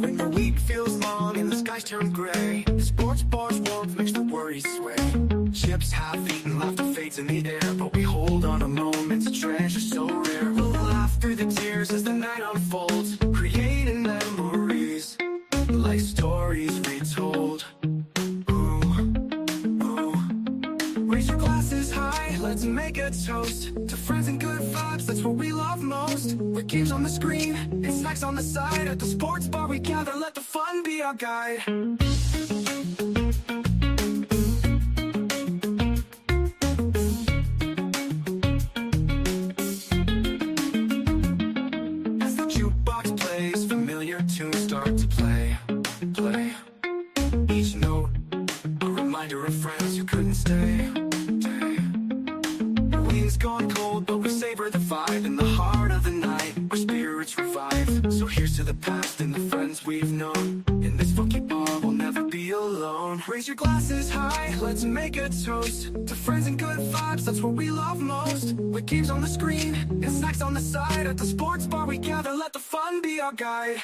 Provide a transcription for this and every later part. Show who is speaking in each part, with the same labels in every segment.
Speaker 1: When the week feels long and the skies turn gray, the sports bar's warmth makes the worries sway. Chips half-eaten, laughter fades in the air, but we hold on a moment to treasure so rare. We'll laugh through the tears as the night unfolds, creating memories like stories retold. Ooh, ooh. Raise your glasses high, let's make a toast to friends and good vibes, that's what we love most. With games on the screen and snacks on the side, at the sports bar we gather, let the fun be our guide. As the jukebox plays, familiar tunes start to play. Each note, a reminder of friends who couldn't stay. The wind's gone cold, but we savor the vibe in the heart of the night, where spirits revive. So here's to the past and the friends we've known. In this funky bar, we'll never be alone. Raise your glasses high, let's make a toast to friends and good vibes, that's what we love most. With games on the screen and snacks on the side, at the sports bar we gather, let the fun be our guide.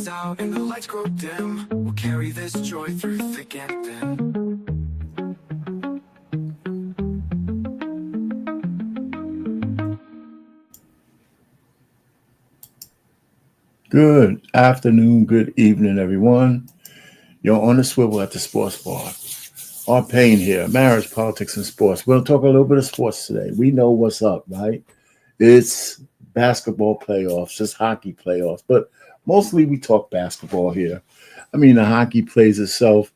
Speaker 1: Out and the lights grow dim, we'll carry this joy through thick and thin.
Speaker 2: Good afternoon, good evening, everyone. You're on the swivel at the sports bar. Our Payne here, marriage, politics, and sports. We'll talk a little bit of sports today. We know what's up, right? It's basketball playoffs, it's hockey playoffs, but mostly we talk basketball here. I mean, the hockey plays itself.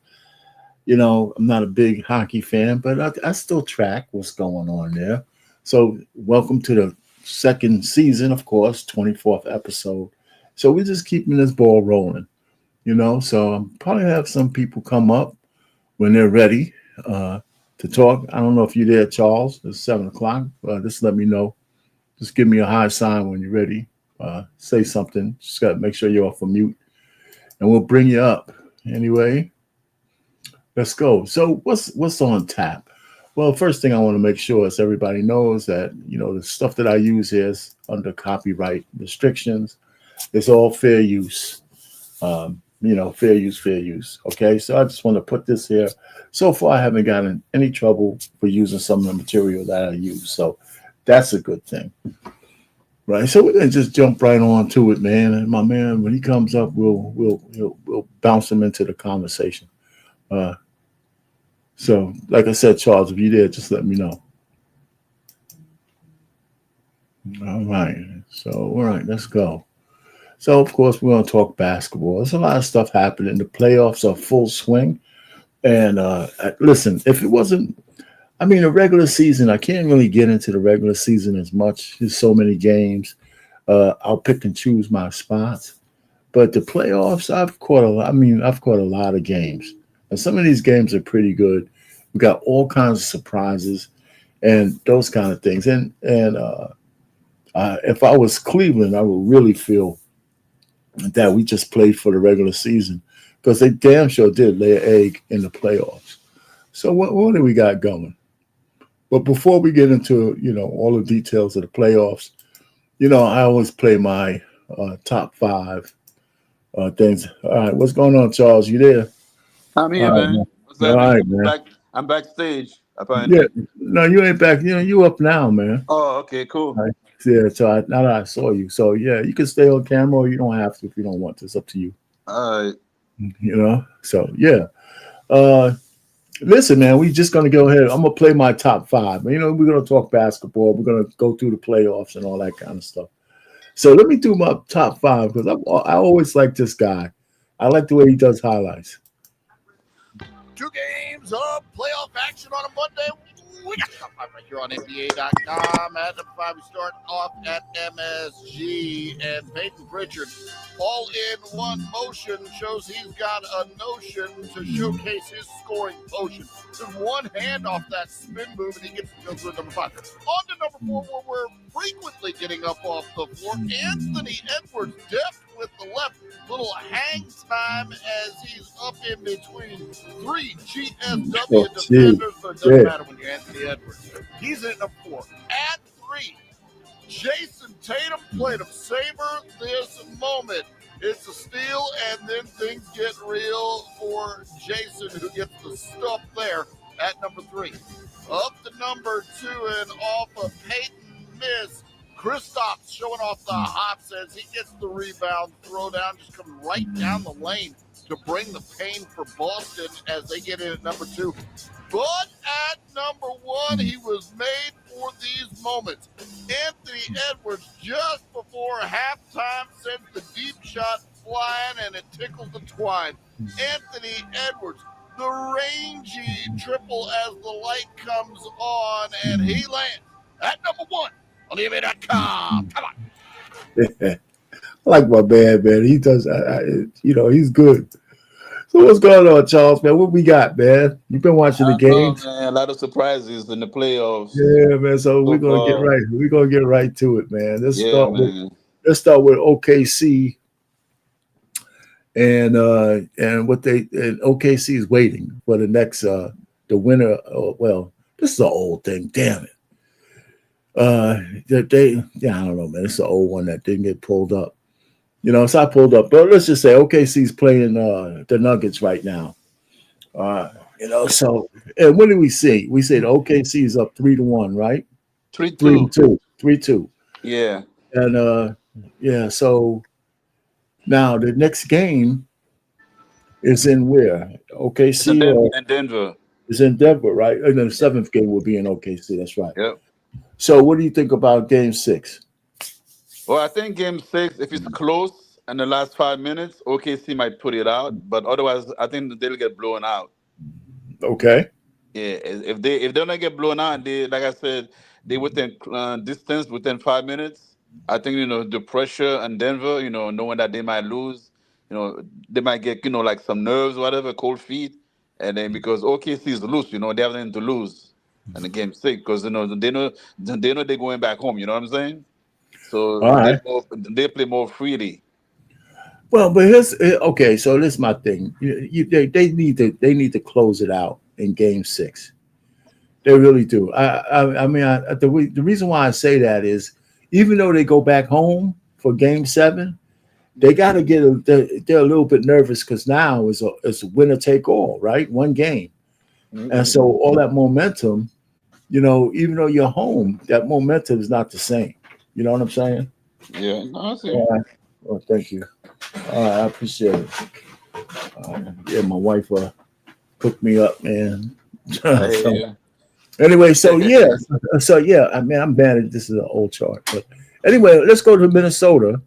Speaker 2: You know, I'm not a big hockey fan, but I still track what's going on there. So welcome to the second season, of course, 24th episode. So we're just keeping this ball rolling, you know. So I'll probably have some people come up when they're ready to talk. I don't know if you're there, Charles. It's 7 o'clock. Just let me know. Just give me a high sign when you're ready. Say something. Just got to make sure you're off of mute, and we'll bring you up. Anyway, let's go. So what's on tap? Well, first thing I want to make sure is everybody knows that, you know, the stuff that I use here is under copyright restrictions. It's all fair use. You know, fair use. Okay, so I just want to put this here. So far, I haven't gotten any trouble for using some of the material that I use. So that's a good thing. Right, so we're gonna just jump right on to it, man. And my man, when he comes up, we'll bounce him into the conversation. So, like I said, Charles, if you're there, just let me know. All right, let's go. So, of course, we're gonna talk basketball. There's a lot of stuff happening. The playoffs are full swing, and listen, if it wasn't. I mean, the regular season, I can't really get into the regular season as much. There's so many games. I'll pick and choose my spots. But the playoffs, I've caught a lot of games. And some of these games are pretty good. We got all kinds of surprises and those kind of things. And if I was Cleveland, I would really feel that we just played for the regular season, because they damn sure did lay an egg in the playoffs. So what do we got going? But before we get into, you know, all the details of the playoffs, you know, I always play my top five things. All right, what's going on, Charles? You there?
Speaker 3: I'm here,
Speaker 2: Right,
Speaker 3: man. What's
Speaker 2: all
Speaker 3: happening?
Speaker 2: right, man.
Speaker 3: I'm backstage, apparently.
Speaker 2: Yeah, no, you ain't back. You know, you up now, man.
Speaker 3: Oh, okay, cool.
Speaker 2: All right. Yeah, so now that I saw you, so yeah, you can stay on camera, or you don't have to if you don't want to. It's up to you.
Speaker 3: All right.
Speaker 2: You know, so yeah. Listen, man, we just going to go ahead. I'm going to play my top five. You know, we're going to talk basketball. We're going to go through the playoffs and all that kind of stuff. So let me do my top five, because I always like this guy. I like the way he does highlights.
Speaker 4: 2 games of playoff action on a Monday. We got top five right here on NBA.com. At number five, we start off at MSG, and Peyton Pritchard, all in one motion, shows he's got a notion to showcase his scoring potion. There's one hand off that spin move, and he gets to go through number five. On to number four, where we're frequently getting up off the floor. Anthony Edwards, deft with the left, little hang time as he's up in between three GSW defenders, but it doesn't matter when you're Anthony Edwards. He's at number four. At three, Jason Tatum played him. Savor this moment. It's a steal, and then things get real for Jason, who gets the stuff there at number three. Up to number two and off of Peyton miss. Kristaps showing off the hops as he gets the rebound. Throw down, just coming right down the lane to bring the pain for Boston as they get in at number two. But at number one, he was made for these moments. Anthony Edwards, just before halftime, sends the deep shot flying, and it tickles the twine. Anthony Edwards, the rangy triple as the light comes on, and he lands at number one on the NBA.com. Come on.
Speaker 2: I like my man. He does, he's good. So what's going on, Charles, man? What we got, man? You've been watching the games.
Speaker 3: Man, a lot of surprises in the playoffs.
Speaker 2: Yeah, man. So we're gonna get right. We're gonna get right to it, man. Let's start with OKC, and OKC is waiting for the next the winner. Well, this is an old thing. Damn it. I don't know, man. It's an old one that didn't get pulled up. So I pulled up. But let's just say OKC's playing the Nuggets right now. So and what do we see? We say the OKC is up 3-1, right?
Speaker 3: 3-2.
Speaker 2: 3-2.
Speaker 3: Yeah.
Speaker 2: And so now the next game is in where? OKC
Speaker 3: in Denver.
Speaker 2: Is in Denver, right? And then the seventh game will be in OKC. That's right.
Speaker 3: Yep.
Speaker 2: So what do you think about game 6?
Speaker 3: Well, I think game 6, if it's close in the last 5 minutes, OKC might put it out. But otherwise, I think they'll get blown out.
Speaker 2: Okay.
Speaker 3: Yeah, if they don't get blown out, like I said, they within distance within 5 minutes. I think the pressure in Denver, knowing that they might lose, they might get like some nerves, whatever, cold feet, and then because OKC is loose, they have nothing to lose in the game 6 because they know they're going back home. You know what I'm saying? So they play more freely.
Speaker 2: Well, but here's okay. So this is my thing. They need to close it out in game 6. They really do. The reason why I say that is even though they go back home for game 7, they got to they're a little bit nervous because now it's winner take all, right? One game. Mm-hmm. And so all that momentum, even though you're home, that momentum is not the same. You know what I'm saying?
Speaker 3: Yeah. No, I see.
Speaker 2: Well, thank you. I appreciate it. My wife hooked me up, man. Anyway, I'm mad at this is an old chart, but anyway, let's go to Minnesota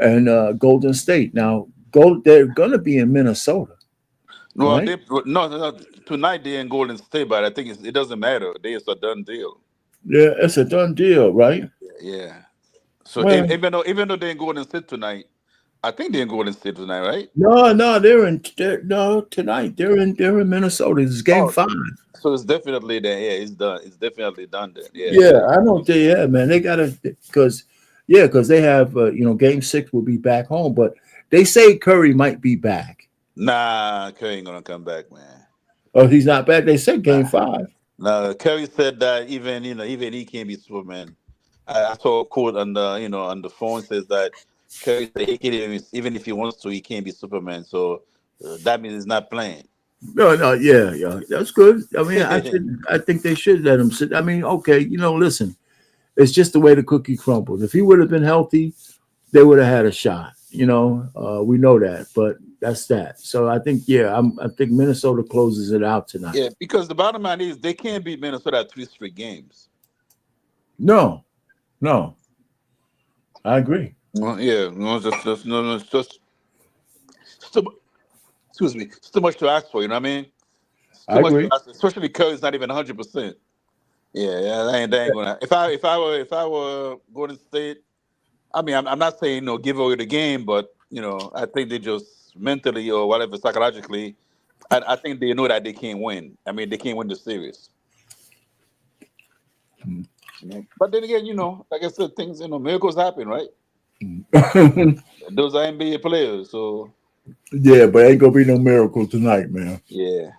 Speaker 2: and Golden State. Now, they're gonna be in Minnesota.
Speaker 3: No,
Speaker 2: right?
Speaker 3: no. Tonight they're in Golden State, but I think it doesn't matter. It's a done deal.
Speaker 2: Yeah, it's a done deal, right?
Speaker 3: Yeah. So even though they're in Golden State tonight, I think they're in Golden State tonight, right?
Speaker 2: No, tonight. They're in Minnesota. It's game 5.
Speaker 3: So it's definitely there. Yeah, it's done. It's definitely done there. Yeah.
Speaker 2: Yeah, I don't think. Yeah, man, they gotta because they have game 6 will be back home, but they say Curry might be back.
Speaker 3: Nah, Curry ain't gonna come back, man.
Speaker 2: Oh, he's not back. They said game 5.
Speaker 3: No, Curry said that even he can't be Superman. I saw a quote on the phone says that Curry said he can't even if he wants to, he can't be Superman. So that means he's not playing.
Speaker 2: No, yeah, that's good. I mean, I think they should let him sit. I mean, okay, listen, it's just the way the cookie crumbles. If he would have been healthy, they would have had a shot. We know that, but that's that. So I think, I think Minnesota closes it out tonight.
Speaker 3: Yeah, because the bottom line is they can't beat Minnesota at 3 straight games.
Speaker 2: No, I agree.
Speaker 3: Well, yeah, it's just excuse me, it's too much to ask for. You know what I mean?
Speaker 2: I agree.
Speaker 3: Especially because it's not even 100%. Yeah, that ain't gonna. If I were Golden State, I mean, I'm not saying give away the game, but I think they just mentally or whatever psychologically, I think they know that they can't win. I mean, they can't win the series. But then again, like I said, things miracles happen, right? Those are NBA players, so
Speaker 2: Yeah, but ain't gonna be no miracle tonight, man.
Speaker 3: yeah,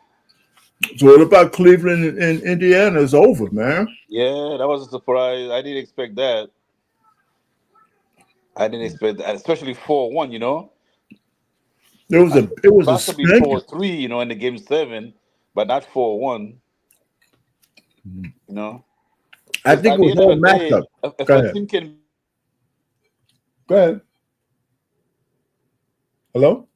Speaker 2: So what about Cleveland and Indiana? It's over, man.
Speaker 3: yeah, that was a surprise. I didn't expect that. I didn't expect that, especially 4-1. I
Speaker 2: It was a
Speaker 3: possibly
Speaker 2: spanking.
Speaker 3: 4-3. In the game 7, but not 4-1. You know,
Speaker 2: I
Speaker 3: because
Speaker 2: think
Speaker 3: at
Speaker 2: it
Speaker 3: the
Speaker 2: was
Speaker 3: end of
Speaker 2: all
Speaker 3: the day,
Speaker 2: matchup.
Speaker 3: if
Speaker 2: Go
Speaker 3: a
Speaker 2: ahead.
Speaker 3: team can,
Speaker 2: Go ahead. Hello?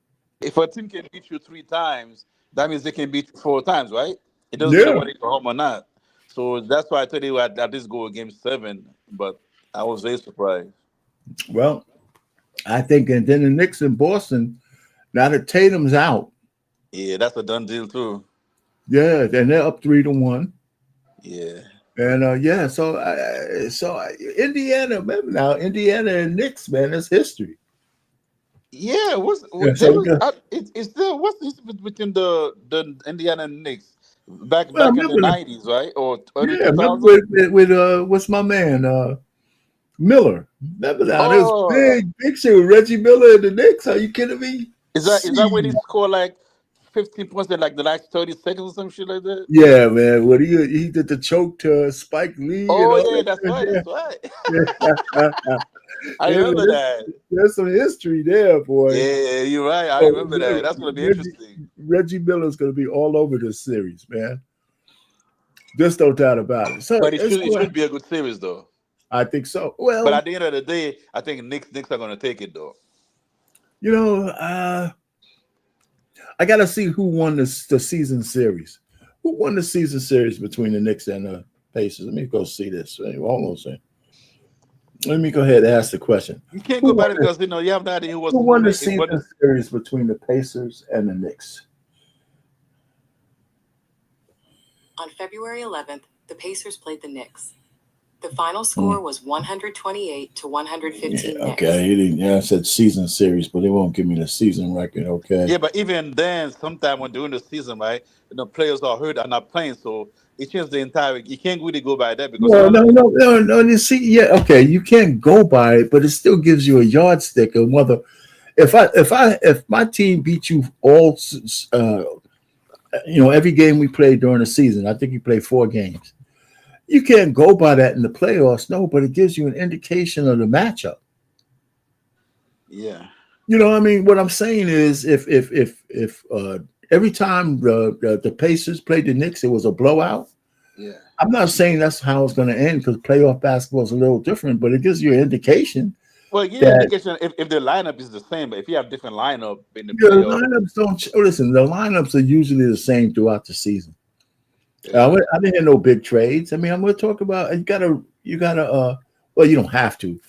Speaker 3: if a team can beat you 3 times, that means they can beat you 4 times, right? It doesn't matter
Speaker 2: Yeah.
Speaker 3: whether you're home or not. So that's why I told you at this goal game 7, but I was very surprised.
Speaker 2: Well, I think, and then the Knicks in Boston. Now that Tatum's out,
Speaker 3: Yeah, that's a done deal too.
Speaker 2: yeah, and they're up 3-1.
Speaker 3: Yeah.
Speaker 2: And yeah, Indiana, remember now, Indiana and Knicks, man, that's history.
Speaker 3: Yeah,
Speaker 2: Yeah,
Speaker 3: there
Speaker 2: so we
Speaker 3: was
Speaker 2: got,
Speaker 3: it's still what's the difference between the Indiana and Knicks
Speaker 2: well,
Speaker 3: back in the
Speaker 2: remember,
Speaker 3: 90s, right? Or early
Speaker 2: yeah,
Speaker 3: two
Speaker 2: remember
Speaker 3: thousand?
Speaker 2: with what's my man, Miller. Remember now, there was
Speaker 3: Oh,
Speaker 2: big shit with Reggie Miller and the Knicks. Are you kidding me?
Speaker 3: is that when he
Speaker 2: See,
Speaker 3: scored like 15 points in like the last 30 seconds or some shit like that?
Speaker 2: yeah, man, when he did the choke to Spike Lee and
Speaker 3: Oh
Speaker 2: all
Speaker 3: yeah,
Speaker 2: that
Speaker 3: that's right,
Speaker 2: shit
Speaker 3: that's right.
Speaker 2: there.
Speaker 3: I
Speaker 2: Yeah,
Speaker 3: remember that.
Speaker 2: there's some history there, boy.
Speaker 3: Yeah, you're right. I
Speaker 2: So
Speaker 3: remember that. That's gonna be
Speaker 2: Reggie,
Speaker 3: interesting.
Speaker 2: Reggie Miller's going to be all over this series, man. There's no doubt about it. So,
Speaker 3: But it should be a good series though.
Speaker 2: I think so.
Speaker 3: But
Speaker 2: Well,
Speaker 3: at the end of the day, I think Knicks are gonna take it though.
Speaker 2: you know, I got to see who won the season series. Who won the season series between the Knicks and the Pacers? Let me go see this. Almost. Let me go ahead and ask the question.
Speaker 3: You can't
Speaker 2: Who
Speaker 3: go by
Speaker 2: won
Speaker 3: it because you have no idea who was
Speaker 2: who won the
Speaker 3: playing.
Speaker 2: season series between the Pacers and the Knicks?
Speaker 5: On February 11th, the Pacers played the Knicks. The final score was 128 to 115 Knicks.
Speaker 2: Okay, he didn't. Yeah, I said season series, but they won't give me the season record. Okay.
Speaker 3: Yeah, but even then, sometime when during the season, right, players are hurt are not playing, so it changes the entire. You can't really go by that because a
Speaker 2: Well,
Speaker 3: lot of these.
Speaker 2: no. You see, yeah, okay, you can't go by it, but it still gives you a yardstick of whether if my team beat you all, every game we played during the season. I think you played 4 games. You can't go by that in the playoffs, no, but it gives you an indication of the matchup.
Speaker 3: Yeah,
Speaker 2: I mean, what I'm saying is, if every time the Pacers played the Knicks, it was a blowout.
Speaker 3: yeah.
Speaker 2: I'm not saying that's how it's going to end because playoff basketball is a little different, but it gives you an indication
Speaker 3: Well, give you an
Speaker 2: that
Speaker 3: indication if the lineup is the same, but if you have different lineup in the
Speaker 2: the
Speaker 3: playoff,
Speaker 2: lineups don't listen. The lineups are usually the same throughout the season.
Speaker 3: yeah,
Speaker 2: I didn't hear no big trades. I mean, I'm going to talk about you gotta. Well, you don't have to.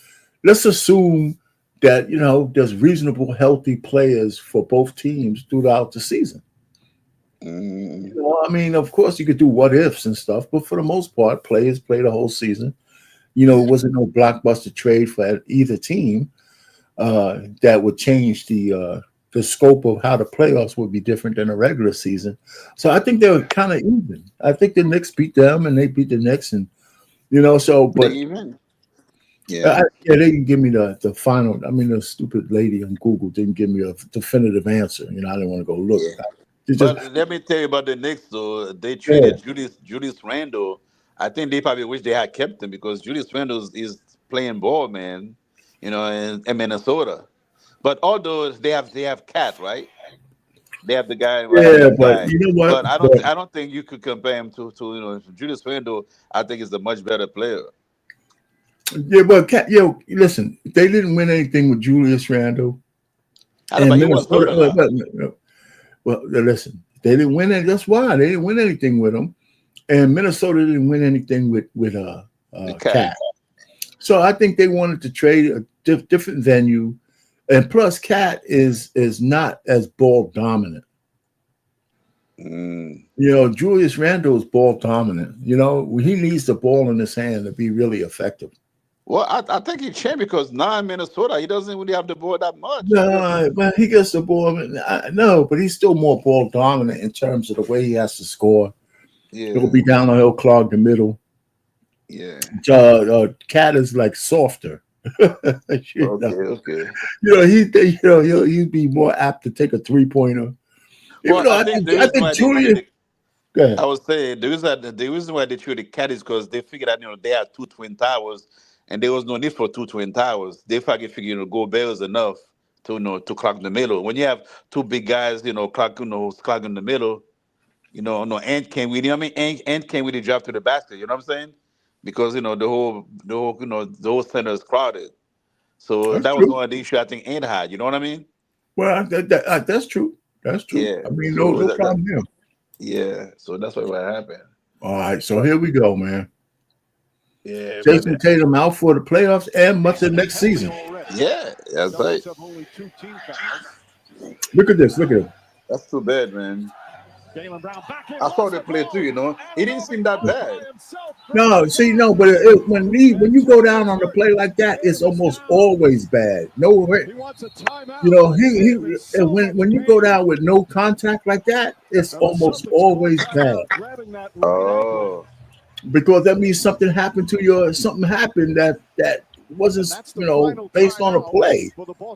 Speaker 2: Let's assume that there's reasonable, healthy players for both teams throughout the season.
Speaker 3: mm,
Speaker 2: I mean, of course, you could do what ifs and stuff, but for the most part, players play the whole season. It
Speaker 3: yeah,
Speaker 2: wasn't no blockbuster trade for either team that would change the scope of how the playoffs would be different than a regular season. So I think they were kind of even. I think the Knicks beat them and they beat the Knicks, and so.
Speaker 3: they
Speaker 2: But
Speaker 3: even, yeah.
Speaker 2: yeah, they didn't give me the final. I mean, the stupid lady on Google didn't give me a definitive answer. I didn't want to go look.
Speaker 3: Yeah.
Speaker 2: It just
Speaker 3: But let me tell you about the Knicks. Though they
Speaker 2: yeah,
Speaker 3: traded Julius Randle. I think they probably wish they had kept him because Julius Randle is playing ball, man. In Minnesota. But although they have Cat, right? They have the guy, right,
Speaker 2: yeah.
Speaker 3: young
Speaker 2: But
Speaker 3: guy.
Speaker 2: you know what?
Speaker 3: But I don't
Speaker 2: But
Speaker 3: I don't think you could compare him to Julius Randle. I think is a much better player.
Speaker 2: yeah, but listen, they didn't win anything with Julius Randle
Speaker 3: I know,
Speaker 2: and
Speaker 3: but he was hurt
Speaker 2: Minnesota.
Speaker 3: a lot.
Speaker 2: Well, listen, they didn't win it. That's why they didn't win anything with them, and Minnesota didn't win anything with
Speaker 3: The Cat.
Speaker 2: Cat. So I think they wanted to trade a different venue, and plus, Cat is not as ball dominant.
Speaker 3: Mm.
Speaker 2: Julius Randle is ball dominant. He needs the ball in his hand to be really effective.
Speaker 3: Well, I think he changed because now in Minnesota, he doesn't really have the ball that much.
Speaker 2: No, but he gets the ball. No, but he's still more ball dominant in terms of the way he has to score. He'll
Speaker 3: Yeah,
Speaker 2: be down the hill, clog the middle.
Speaker 3: yeah.
Speaker 2: Cat is like softer. you
Speaker 3: Okay,
Speaker 2: know,
Speaker 3: okay.
Speaker 2: he'd be more apt to take a 3-pointer. Even
Speaker 3: Well,
Speaker 2: though
Speaker 3: I
Speaker 2: I
Speaker 3: think
Speaker 2: think
Speaker 3: the
Speaker 2: I
Speaker 3: reason
Speaker 2: think
Speaker 3: why they
Speaker 2: Julian.
Speaker 3: traded,
Speaker 2: Go ahead.
Speaker 3: I would say the reason why they traded Cat is because they figured out they had two twin towers, and there was no need for two twin towers. They figured go Bears enough to to clock the middle. When you have two big guys, clock clock in the middle, no Ant can't really. I mean, Ant can't really drive to the basket. You know what I'm saying? Because the whole center is crowded. So
Speaker 2: That's
Speaker 3: that was
Speaker 2: true.
Speaker 3: one of the issue I think Ant had. You know what I mean?
Speaker 2: Well, that's true. That's true.
Speaker 3: Yeah.
Speaker 2: I mean, no
Speaker 3: So
Speaker 2: no problem here.
Speaker 3: yeah. So that's what happened.
Speaker 2: All right, so
Speaker 3: But
Speaker 2: here we go, man.
Speaker 3: yeah, but
Speaker 2: Jason Tatum out for the playoffs and much of next season.
Speaker 3: yeah, that's right.
Speaker 2: Look at this. Look at him.
Speaker 3: That's too bad, man. I saw the play too. It didn't seem that bad.
Speaker 2: No, see, no, but when you go down on a play like that, it's almost always bad. No, when you go down with no contact like that, it's almost always bad
Speaker 3: Oh,
Speaker 2: because that means something happened that wasn't based on a play.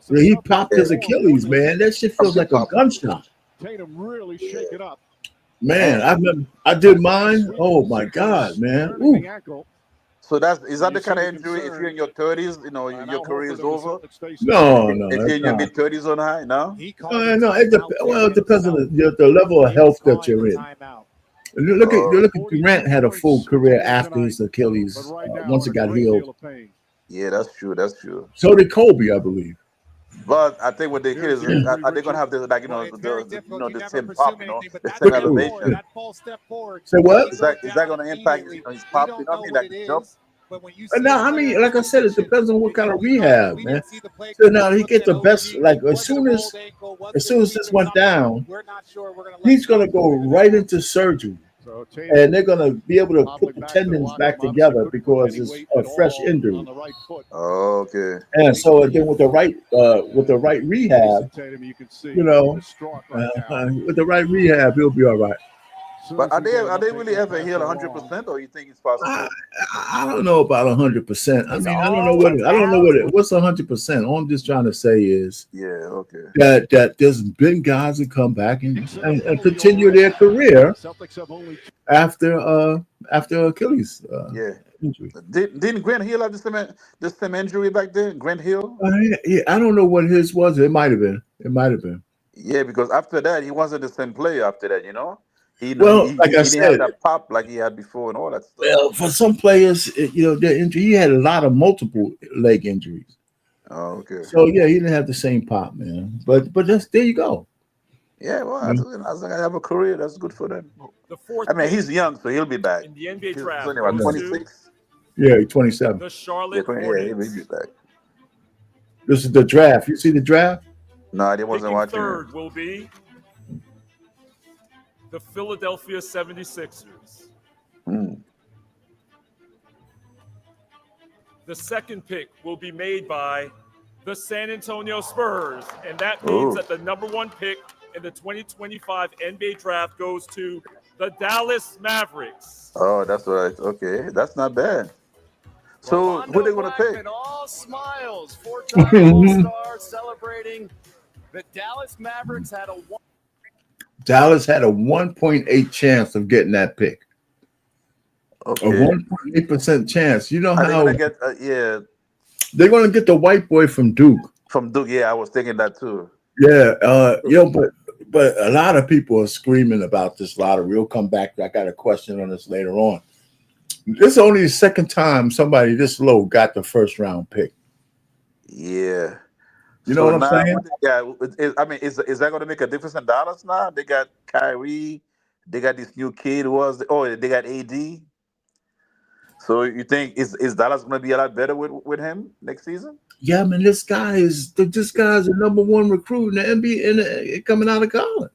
Speaker 2: He popped
Speaker 3: yeah.
Speaker 2: his Achilles, man. That shit feels
Speaker 3: Something
Speaker 2: like a
Speaker 3: popped.
Speaker 2: gunshot.
Speaker 3: Yeah.
Speaker 2: Man,
Speaker 3: Man.
Speaker 2: I did mine. Oh my god, man. Ooh.
Speaker 3: So is that the kind of injury? If you're in your 30s, your career is over.
Speaker 2: No,
Speaker 3: If you're
Speaker 2: that's
Speaker 3: in your
Speaker 2: not.
Speaker 3: mid 30s on high, no.
Speaker 2: No, well, it depends on the level of health that you're in.
Speaker 3: Oh,
Speaker 2: Look at Durant had a full career after his Achilles once it got healed.
Speaker 3: yeah, that's true. That's true.
Speaker 2: So did Kobe, I believe.
Speaker 3: But I think what they kill is
Speaker 2: Yeah.
Speaker 3: are they gonna have the the same pop, the same
Speaker 2: Look at this.
Speaker 3: elevation?
Speaker 2: Say what?
Speaker 3: Is that gonna impact his pop? You know what I mean? Like the jump.
Speaker 2: No, I mean, like I said, it depends on what kind of rehab, man. So now he get the best. Like as soon as this went down, he's gonna go right into surgery, and they're gonna be able to put the tendons back together because it's a fresh injury.
Speaker 3: Oh, okay.
Speaker 2: And so then with the right rehab, with the right rehab, he'll be all right.
Speaker 3: But are they really ever healed 100%, or you think it's
Speaker 2: I,
Speaker 3: possible?
Speaker 2: I don't know about 100%. I mean, I don't know what's 100%. All I'm just trying to say is
Speaker 3: Yeah. Okay.
Speaker 2: that there's been guys that come back and continue their career after Achilles
Speaker 3: Yeah.
Speaker 2: injury.
Speaker 3: Didn't Grant Hill have the same injury back then? Grant Hill.
Speaker 2: I don't know what his was. It might have been. It might have been.
Speaker 3: Yeah, because after that he wasn't the same player. After that, he
Speaker 2: Well, like I
Speaker 3: he didn't have
Speaker 2: said,
Speaker 3: that pop like he had before and all that stuff.
Speaker 2: well, for some players, their injury, he had a lot of multiple leg injuries.
Speaker 3: Oh, okay.
Speaker 2: So yeah, he didn't have the same pop, man. But there you go.
Speaker 3: Yeah, well,
Speaker 2: Yeah.
Speaker 3: as long as I have a career, that's good for them. I mean, he's young, so he'll be back.
Speaker 6: in the NBA
Speaker 3: He's
Speaker 6: draft
Speaker 3: only about
Speaker 6: goes
Speaker 3: 26.
Speaker 2: Yeah, he's 27.
Speaker 6: the
Speaker 3: Yeah,
Speaker 6: Charlotte
Speaker 3: 20, yeah, he'll
Speaker 6: Hornets.
Speaker 3: be back.
Speaker 2: This is the draft. You see the draft?
Speaker 3: No, I wasn't
Speaker 6: Picking
Speaker 3: watching it.
Speaker 6: third will be the Philadelphia 76ers.
Speaker 3: Hmm.
Speaker 6: The second pick will be made by the San Antonio Spurs, and that means
Speaker 3: Oh.
Speaker 6: that the number one pick in the 2025 NBA draft goes to the Dallas Mavericks.
Speaker 3: Oh, that's right. Okay, that's not bad. So who they gonna pick?
Speaker 7: All smiles. Four-time All-Star celebrating. The Dallas Mavericks had a
Speaker 2: Dallas had a 1.8 chance of getting that pick. A
Speaker 3: Okay.
Speaker 2: 1.8% chance. You know
Speaker 3: Are they
Speaker 2: how
Speaker 3: gonna get?
Speaker 2: they're going to get the white boy from Duke.
Speaker 3: From Duke. Yeah, I was thinking that too.
Speaker 2: Yeah, but a lot of people are screaming about this lottery. We'll come back. I got a question on this later on. This is only the second time somebody this low got the first round pick.
Speaker 3: Yeah.
Speaker 2: You know what I'm
Speaker 3: now
Speaker 2: saying?
Speaker 3: I mean, is that going to make a difference in Dallas now? They got Kyrie. They got this new kid. They got AD. So you think is Dallas going to be a lot better with him next season?
Speaker 2: Yeah, man, this guy is the number one recruit in the NBA coming out of college.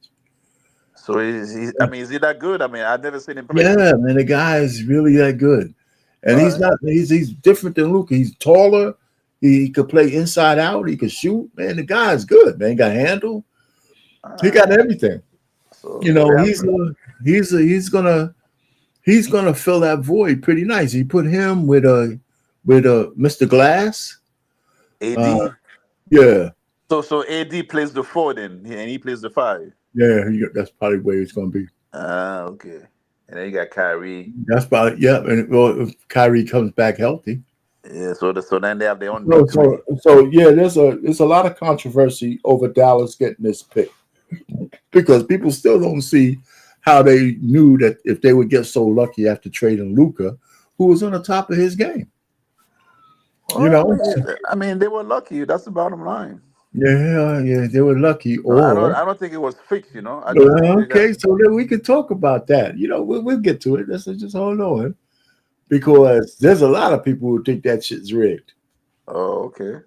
Speaker 3: So I mean, is he that good? I mean, I've never seen him play.
Speaker 2: Yeah, man, the guy is really that good, and
Speaker 3: All
Speaker 2: he's
Speaker 3: right.
Speaker 2: not. He's different than Luka. He's taller. He could play inside out. He could shoot. Man, the guy's good. Man, he got handle.
Speaker 3: All
Speaker 2: He
Speaker 3: right.
Speaker 2: got everything.
Speaker 3: So
Speaker 2: You
Speaker 3: so
Speaker 2: know,
Speaker 3: they have
Speaker 2: he's gonna fill that void pretty nice. He put him with Mr. Glass. Uh,
Speaker 3: AD.
Speaker 2: yeah,
Speaker 3: So AD plays the 4 then, and he plays the 5.
Speaker 2: yeah, that's probably where it's gonna be.
Speaker 3: Ah, okay. And then you got Kyrie.
Speaker 2: That's probably yeah. And well, if Kyrie comes back healthy,
Speaker 3: Yeah. So then they have their own
Speaker 2: so
Speaker 3: big three.
Speaker 2: so yeah, there's a lot of controversy over Dallas getting this pick because people still don't see how they knew that if they would get so lucky after trading Luca, who was on the top of his game. You
Speaker 3: Well,
Speaker 2: know,
Speaker 3: I mean, they were lucky. That's the bottom line.
Speaker 2: yeah, they were lucky.
Speaker 3: No, I don't.
Speaker 2: Or
Speaker 3: I don't think it was fixed. I just think they got.
Speaker 2: okay, so then we can talk about that. We'll get to it. Let's just hold on because there's a lot of people who think that shit's rigged.
Speaker 3: Oh, okay.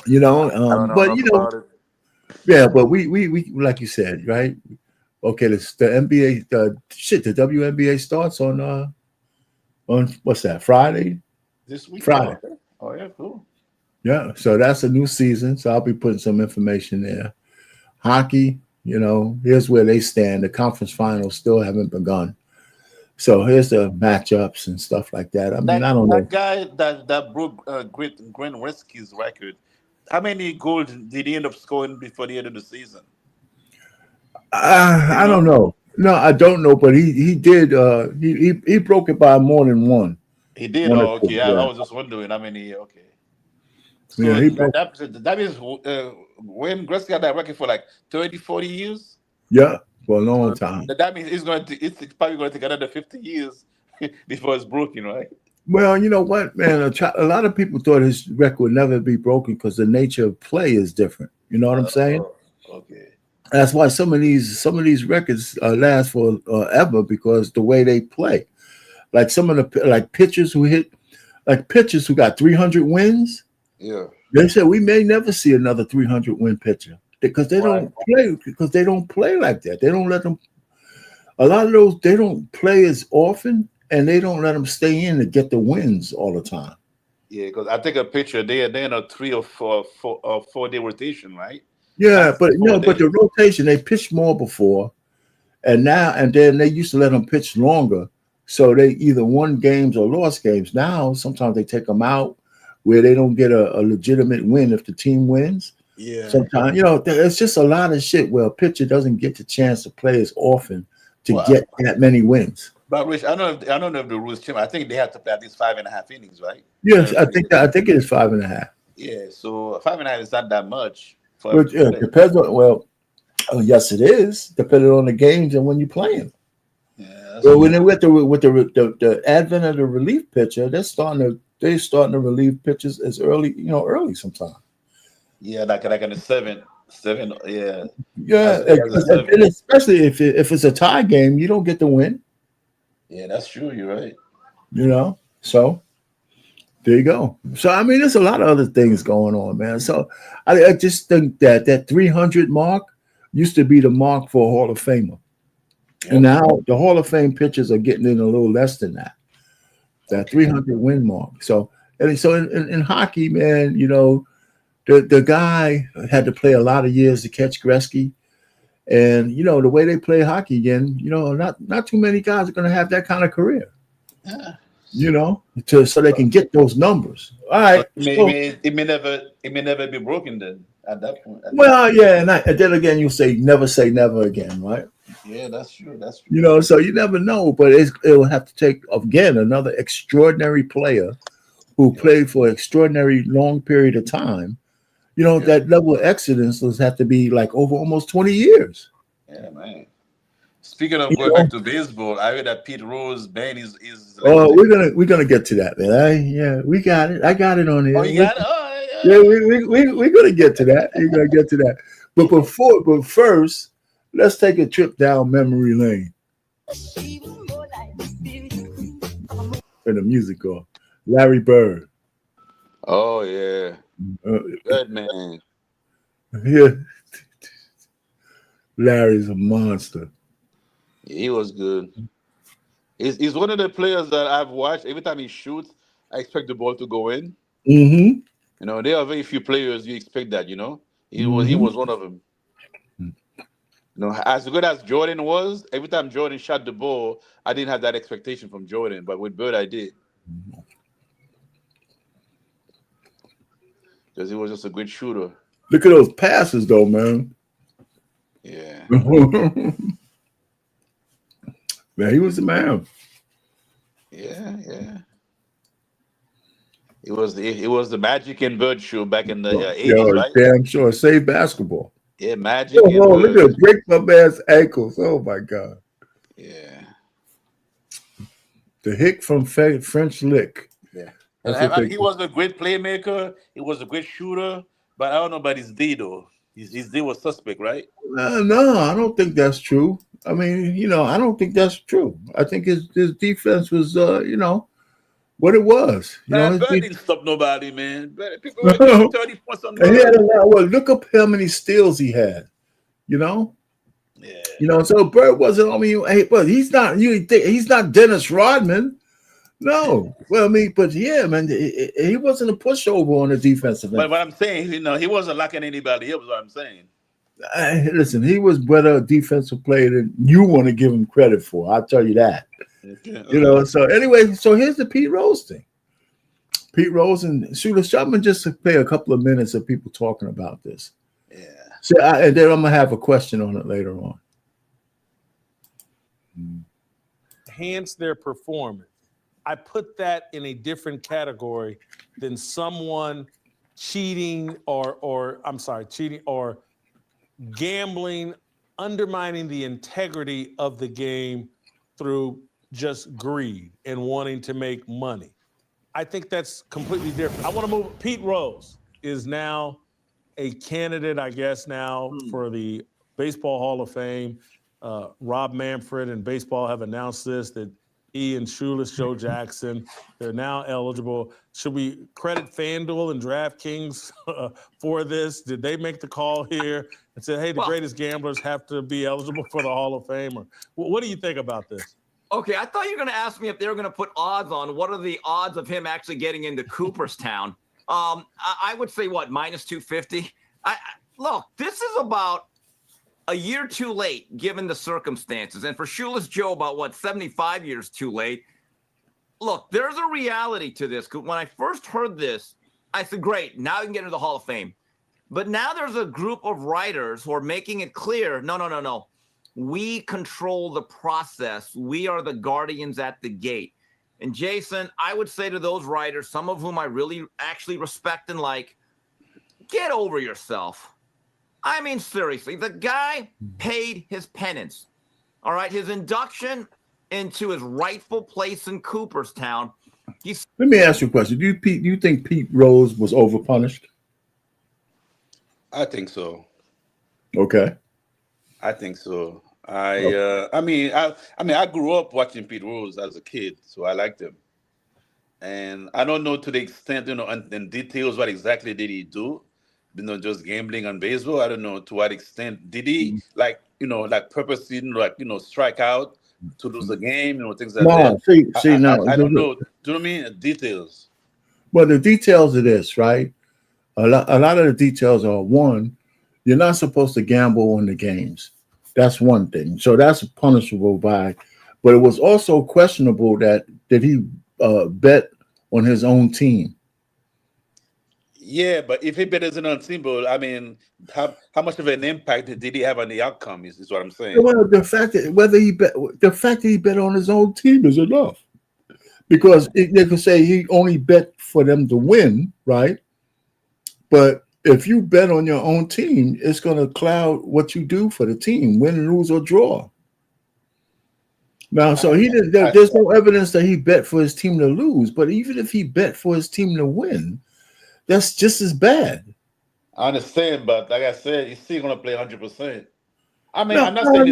Speaker 3: I don't know
Speaker 2: But
Speaker 3: enough about it.
Speaker 2: yeah, but we like you said, right? Okay, the NBA, the WNBA starts on what's that? Friday.
Speaker 3: This week. Oh,
Speaker 2: Friday.
Speaker 3: okay. Oh, yeah, cool.
Speaker 2: Yeah, so that's a new season. So I'll be putting some information there. Hockey, here's where they stand. The conference finals still haven't begun. So here's the matchups and stuff like that. I mean, I don't know.
Speaker 3: That guy that broke Grant Wesky's record. How many goals did he end up scoring before the end of the season? Do you
Speaker 2: I don't
Speaker 3: know?
Speaker 2: know. No, I don't know, but he did. He broke it by more than one.
Speaker 3: He did.
Speaker 2: One or
Speaker 3: Oh,
Speaker 2: two.
Speaker 3: okay. I
Speaker 2: Yeah,
Speaker 3: was just wondering how many. Okay.
Speaker 2: yeah.
Speaker 3: So
Speaker 2: He
Speaker 3: that
Speaker 2: broke.
Speaker 3: that means when Gretzky had that record for like 30, 40 years.
Speaker 2: Yeah, for a long
Speaker 3: So
Speaker 2: time.
Speaker 3: that means it's probably going to take another 50 years before it's broken, right?
Speaker 2: Well, you know what, man? A lot of people thought his record would never be broken because the nature of play is different. You know what I'm saying?
Speaker 3: Okay.
Speaker 2: That's why some of these records last for ever because the way they play. Like some of the pitchers who got 300 wins.
Speaker 3: Yeah.
Speaker 2: They said we may never see another 300 win pitcher because they
Speaker 3: Why?
Speaker 2: don't play like that. They don't let them. A lot of those they don't play as often, and they don't let them stay in to get the wins all the time.
Speaker 3: Yeah, because I take a picture. They're in a 3 or 4 day rotation, right?
Speaker 2: Yeah,
Speaker 3: Max
Speaker 2: but
Speaker 3: is 4 days.
Speaker 2: the rotation they pitched more before, and then they used to let them pitch longer, so they either won games or lost games. Now sometimes they take them out where they don't get a legitimate win if the team wins.
Speaker 3: Yeah.
Speaker 2: Sometimes it's just a lot of shit where a pitcher doesn't get the chance to play as often to
Speaker 3: Well,
Speaker 2: get that many wins.
Speaker 3: But Rich, I don't know if the rules change. I think they have to play at least 5.5 innings, right?
Speaker 2: Yes, I think it is 5.5.
Speaker 3: Yeah, so 5.5 is not that much for
Speaker 2: But
Speaker 3: every
Speaker 2: yeah,
Speaker 3: play.
Speaker 2: depends on yes, it is depending on the games and when you're playing.
Speaker 3: Yeah, that's
Speaker 2: Well, when they with the advent of the relief pitcher, they're starting to relieve pitchers as early sometime.
Speaker 3: yeah, like in the seven, yeah.
Speaker 2: Yeah,
Speaker 3: As a seven.
Speaker 2: and especially if it's a tie game, you don't get the win.
Speaker 3: Yeah, that's true. You're right.
Speaker 2: So there you go. So I mean, there's a lot of other things going on, man. So I just think that 300 mark used to be the mark for a Hall of Famer, and now the Hall of Fame pitchers are getting in a little less than that. That 300 win mark. So in hockey, man, the guy had to play a lot of years to catch Gretzky. And the way they play hockey again, not too many guys are going to have that kind of career.
Speaker 3: Yeah.
Speaker 2: So they can get those numbers. All right.
Speaker 3: It may never be broken then at that point.
Speaker 2: Well, yeah, and then again, you say never again, right?
Speaker 3: Yeah, that's true. That's true.
Speaker 2: So you never know, but it'll have to take again another extraordinary player who played for an extraordinary long period of time. That level of excellence will have to be like over almost 20 years.
Speaker 3: Yeah, man. Speaking of going back to baseball, I heard that Pete Rose ban is.
Speaker 2: Oh, we're gonna get to that, man. We got it. I got it on here.
Speaker 3: Oh, you got it. Oh,
Speaker 2: yeah. We're gonna get to that. We're gonna get to that. But first, let's take a trip down memory lane. And the music off. Larry Bird.
Speaker 3: Oh yeah. Good man.
Speaker 2: Yeah. Larry's a monster.
Speaker 3: He was good. He's one of the players that I've watched. Every time he shoots, I expect the ball to go in.
Speaker 2: Mm-hmm.
Speaker 3: You know, there are very few players you expect that. You know, he
Speaker 2: Mm-hmm.
Speaker 3: was one of them. You know, as good as Jordan was, every time Jordan shot the ball, I didn't have that expectation from Jordan, but with Bird, I did because he was just a great shooter.
Speaker 2: Look at those passes, though, man.
Speaker 3: Yeah,
Speaker 2: Man, he was the man.
Speaker 3: yeah. It was the Magic and Bird show back in the '80s,
Speaker 2: Yo,
Speaker 3: right?
Speaker 2: damn sure. Save basketball.
Speaker 3: Yeah, Magic
Speaker 2: Oh,
Speaker 3: and
Speaker 2: oh, look
Speaker 3: Bird.
Speaker 2: at it. Break my man's ankles. Oh, my God.
Speaker 3: Yeah,
Speaker 2: The hick from French Lick.
Speaker 3: yeah. And
Speaker 2: That's what they
Speaker 3: he was a great playmaker. He was a great shooter, but I don't know about his D though. His D was suspect, right?
Speaker 2: No, I don't think that's true. I mean, I don't think that's true. I think his defense was, what it was.
Speaker 3: Man,
Speaker 2: His
Speaker 3: Bird
Speaker 2: defense.
Speaker 3: didn't stop nobody, man. People were getting 30 points on
Speaker 2: And he had
Speaker 3: Bird.
Speaker 2: a lot. Well, look up how many steals he had. You know,
Speaker 3: Yeah.
Speaker 2: So Bird wasn't. I mean, hey, but he's not. He's not Dennis Rodman. No. Well, I mean, but yeah, man, he wasn't a pushover on the defensive
Speaker 3: But
Speaker 2: end.
Speaker 3: what I'm saying, he wasn't locking anybody up, is what I'm saying.
Speaker 2: Listen, he was better defensive player than you want to give him credit for. I'll tell you that.
Speaker 3: Okay.
Speaker 2: So anyway, so here's the Pete Rose thing. Pete Rose and Shooter Shotman, just to play a couple of minutes of people talking about this.
Speaker 3: Yeah.
Speaker 2: So, and then I'm gonna have a question on it later on.
Speaker 8: Enhance their performance. I put that in a different category than someone cheating or gambling, undermining the integrity of the game through just greed and wanting to make money. I think that's completely different. I want to move. Pete Rose is now a candidate, I guess, now for the Baseball Hall of Fame. Rob Manfred and baseball have announced this, that he and Shoeless Joe Jackson, they're now eligible. Should we credit FanDuel and DraftKings for this? Did they make the call here and say, hey, the greatest gamblers have to be eligible for the Hall of Fame? Or what do you think about this?
Speaker 9: Okay, I thought you were going to ask me if they were going to put odds on what are the odds of him actually getting into Cooperstown. I would say, minus 250? Look, this is about a year too late, given the circumstances. And for Shoeless Joe, about 75 years too late. Look, there's a reality to this. When I first heard this, I said, great, now you can get into the Hall of Fame. But now there's a group of writers who are making it clear, no. We control the process. We are the guardians at the gate. And Jason, I would say to those writers, some of whom I really actually respect and like, get over yourself. I mean, seriously, the guy paid his penance. All right, his induction into his rightful place in Cooperstown.
Speaker 2: Let me ask you a question. Do you think Pete Rose was overpunished?
Speaker 3: I think so.
Speaker 2: Okay.
Speaker 3: I think so. I mean, I grew up watching Pete Rose as a kid, so I liked him. And I don't know to the extent, and details what exactly did he do. Just gambling on baseball. I don't know to what extent did he purposely, strike out to lose the game, things like that.
Speaker 2: No.
Speaker 3: I don't know. Do you know what I mean? Details.
Speaker 2: Well, the details of this, right? A lot of the details are, one, you're not supposed to gamble on the games. That's one thing. So that's punishable by, but it was also questionable that he bet on his own team.
Speaker 3: Yeah, but if he bet his own team, but I mean, how much of an impact did he have on the outcome? Is what I'm saying.
Speaker 2: Well, the fact that he bet on his own team is enough, because they could say he only bet for them to win, right? But if you bet on your own team, it's going to cloud what you do for the team, win, lose, or draw. Now, so he didn't. There's no evidence that he bet for his team to lose. But even if he bet for his team to win, that's just as bad.
Speaker 3: I understand, but like I said, he's still going to play 100%. I mean,
Speaker 2: No,
Speaker 3: I'm not saying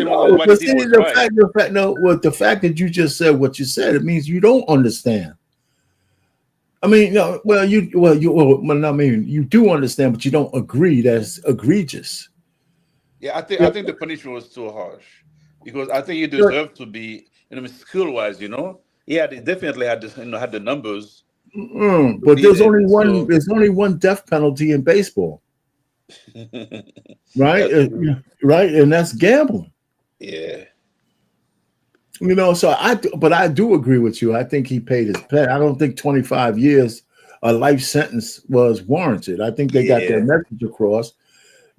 Speaker 3: what he did was right.
Speaker 2: The fact that you just said what you said, it means you don't understand. I mean, no, you do understand, but you don't agree. That's egregious.
Speaker 3: Yeah, I think the punishment was too harsh. because I think he deserved to be, skill wise. He definitely had this, had the numbers to
Speaker 2: But
Speaker 3: be there. So
Speaker 2: there's only one death penalty in baseball, right?
Speaker 3: that's true.
Speaker 2: Right, and that's gambling.
Speaker 3: Yeah.
Speaker 2: So but I do agree with you. I think he paid his pay. I don't think 25 years, a life sentence was warranted. I think they got their
Speaker 3: Yeah.
Speaker 2: message across.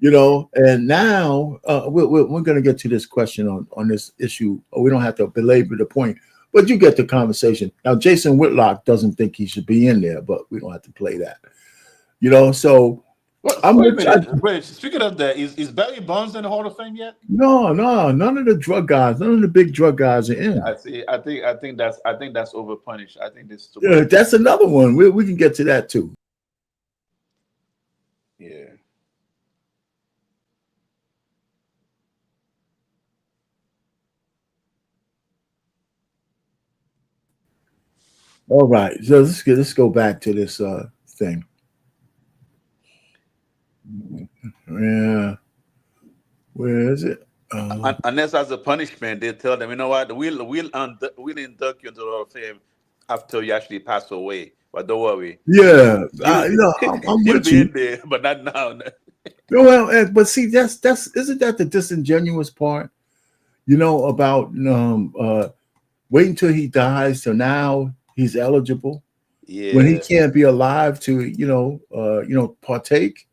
Speaker 2: And now we're going to get to this question on this issue. We don't have to belabor the point, but you get the conversation. Now, Jason Whitlock doesn't think he should be in there, but we don't have to play that. So I'm
Speaker 3: Wait a
Speaker 2: with
Speaker 3: minute. Wait, speaking of that, is Barry Bonds in the Hall of Fame yet?
Speaker 2: no, none of the drug guys, none of the big drug guys are in.
Speaker 3: I see. I think that's over punished. I think this is too
Speaker 2: Yeah,
Speaker 3: much.
Speaker 2: that's another one. We can get to that too.
Speaker 3: Yeah.
Speaker 2: All right, so let's go back to this thing. Yeah, where is it?
Speaker 3: Unless as a punishment, they tell them, you know what, we'll induct you into the Hall of Fame after you actually pass away. But don't worry.
Speaker 2: Yeah, I'm
Speaker 3: You'll
Speaker 2: with
Speaker 3: be
Speaker 2: you.
Speaker 3: in there, but not now.
Speaker 2: Well, but see, that's isn't that the disingenuous part? About waiting till he dies till now he's eligible when he
Speaker 3: Yeah.
Speaker 2: can't be alive to partake.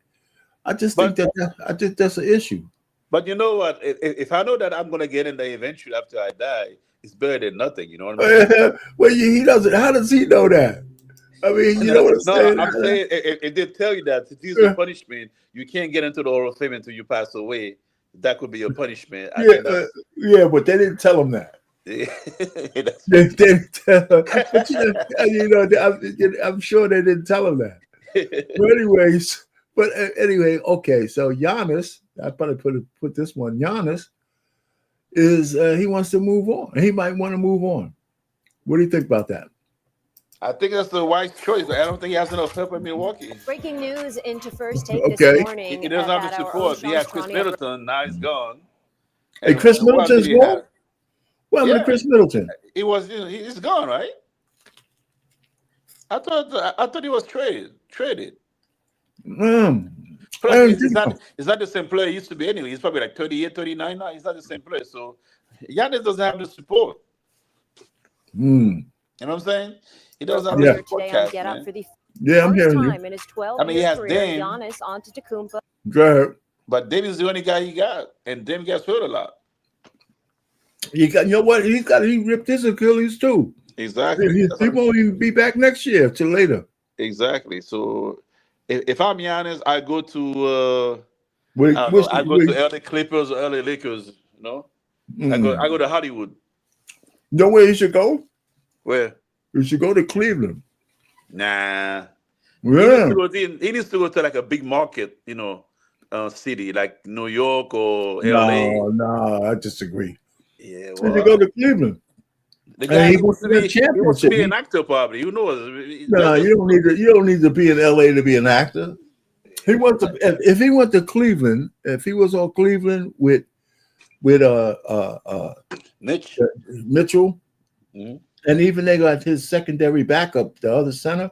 Speaker 2: I just think I think that's an issue.
Speaker 3: But you know what? If I know that I'm gonna get in there eventually after I die, it's better than nothing. You know what I mean?
Speaker 2: Well, he doesn't. How does he know that? I mean, you know what I'm saying?
Speaker 3: I'm saying if they tell you that it is a punishment, you can't get into the Hall of Fame until you pass away. That could be a punishment. I think that's,
Speaker 2: yeah, but they didn't tell him that.
Speaker 3: that's
Speaker 2: They didn't tell, but I'm sure they didn't tell him that. But anyway, okay. So Giannis, I probably put this one. Giannis is he wants to move on. He might want to move on. What do you think about that?
Speaker 3: I think that's the wise choice. I don't think he has enough help in Milwaukee.
Speaker 5: Breaking news into First Take
Speaker 2: Okay.
Speaker 5: this morning.
Speaker 3: He doesn't have the support. He has Chris Middleton. Now he's gone.
Speaker 2: And Chris Middleton's gone? What happened to Chris Middleton?
Speaker 3: He's gone, right? I thought he was traded. Plus, he's not the same player he used to be anyway. He's probably like 38, 39 now. He's not the same player. So Giannis doesn't have the support. You know what I'm saying? He doesn't have the support cast, man.
Speaker 2: I'm hearing you.
Speaker 5: In his 12
Speaker 3: I mean, he has
Speaker 5: career,
Speaker 3: Dame.
Speaker 5: Giannis Antetokounmpo.
Speaker 2: Go ahead.
Speaker 3: But Dame is the only guy he got, and Dame gets hurt a lot.
Speaker 2: You know what? He ripped his Achilles too.
Speaker 3: Exactly.
Speaker 2: He won't even be back next year till later.
Speaker 3: Exactly. So if I'm Giannis, I go to
Speaker 2: I
Speaker 3: go to LA Clippers or LA Lakers. I go to Hollywood.
Speaker 2: You know where he should go?
Speaker 3: Where?
Speaker 2: He should go to Cleveland.
Speaker 3: Nah.
Speaker 2: Yeah.
Speaker 3: He needs to go to like a big market, city like New York or LA.
Speaker 2: No, I disagree.
Speaker 3: Yeah,
Speaker 2: he should go to Cleveland.
Speaker 3: The guy
Speaker 2: he wants
Speaker 3: to be an actor, probably. Who knows?
Speaker 2: No, you don't need to be in LA to be an actor. He wants to. If he went to Cleveland, if he was on Cleveland with Mitchell, and even they got his secondary backup, the other center,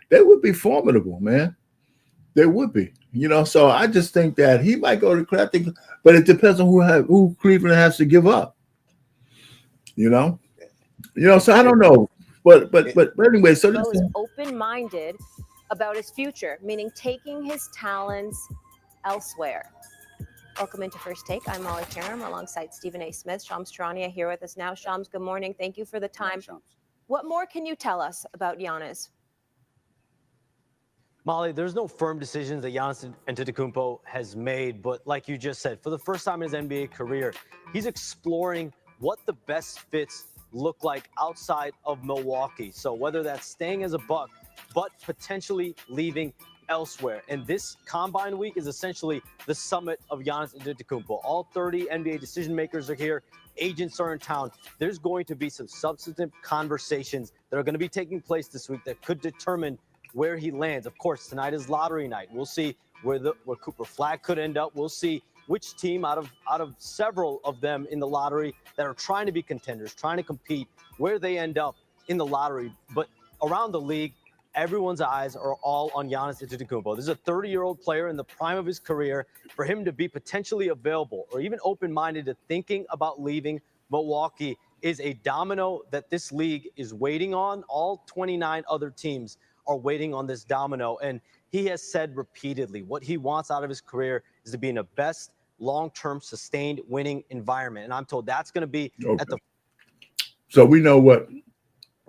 Speaker 2: they would be formidable, man. They would be. So I just think that he might go to Cleveland, but it depends on who Cleveland has to give up. So I don't know, but anyway, so
Speaker 5: Bo is open-minded about his future, meaning taking his talents elsewhere. Welcome into First Take. I'm Molly Karam alongside Stephen A. Smith. Shams Charania here with us now. Shams, good morning. Thank you for the time. What more can you tell us about Giannis?
Speaker 10: Molly, there's no firm decisions that Giannis Antetokounmpo has made, but like you just said, for the first time in his NBA career, he's exploring what the best fits look like outside of Milwaukee. So whether that's staying as a Buck, but potentially leaving elsewhere. And this Combine week is essentially the summit of Giannis Antetokounmpo. All 30 NBA decision makers are here. Agents are in town. There's going to be some substantive conversations that are going to be taking place this week that could determine where he lands. Of course, tonight is lottery night. We'll see where Cooper Flag could end up. We'll see which team out of several of them in the lottery that are trying to be contenders, trying to compete, where they end up in the lottery. But around the league, everyone's eyes are all on Giannis Antetokounmpo. This is a 30-year-old player in the prime of his career. For him to be potentially available or even open-minded to thinking about leaving Milwaukee is a domino that this league is waiting on. All 29 other teams are waiting on this domino. And he has said repeatedly what he wants out of his career is to be in the best long-term sustained winning environment. And I'm told that's going to be at the.
Speaker 2: So we know what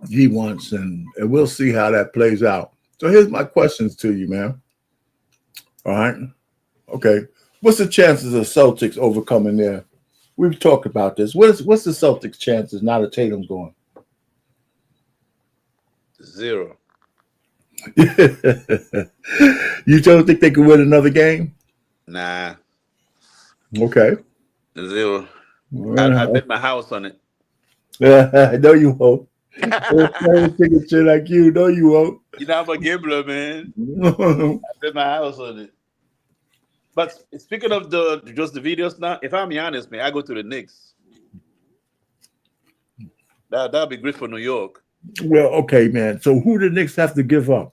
Speaker 2: he wants, and we'll see how that plays out. So here's my questions to you, man. All right. Okay. What's the chances of Celtics overcoming there? We've talked about this. What's the Celtics' chances now that Tatum's going?
Speaker 3: 0.
Speaker 2: You don't think they could win another game?
Speaker 3: Nah.
Speaker 2: Okay.
Speaker 3: 0. I bet my house on it.
Speaker 2: No, you won't. I'm thinking shit like you. No, you won't.
Speaker 3: You know, I'm a gambler, man. I bet my house on it. But speaking of just the videos now, if I'm honest, man, I go to the Knicks. That'll be great for New York.
Speaker 2: Well, okay, man. So who the Knicks have to give up?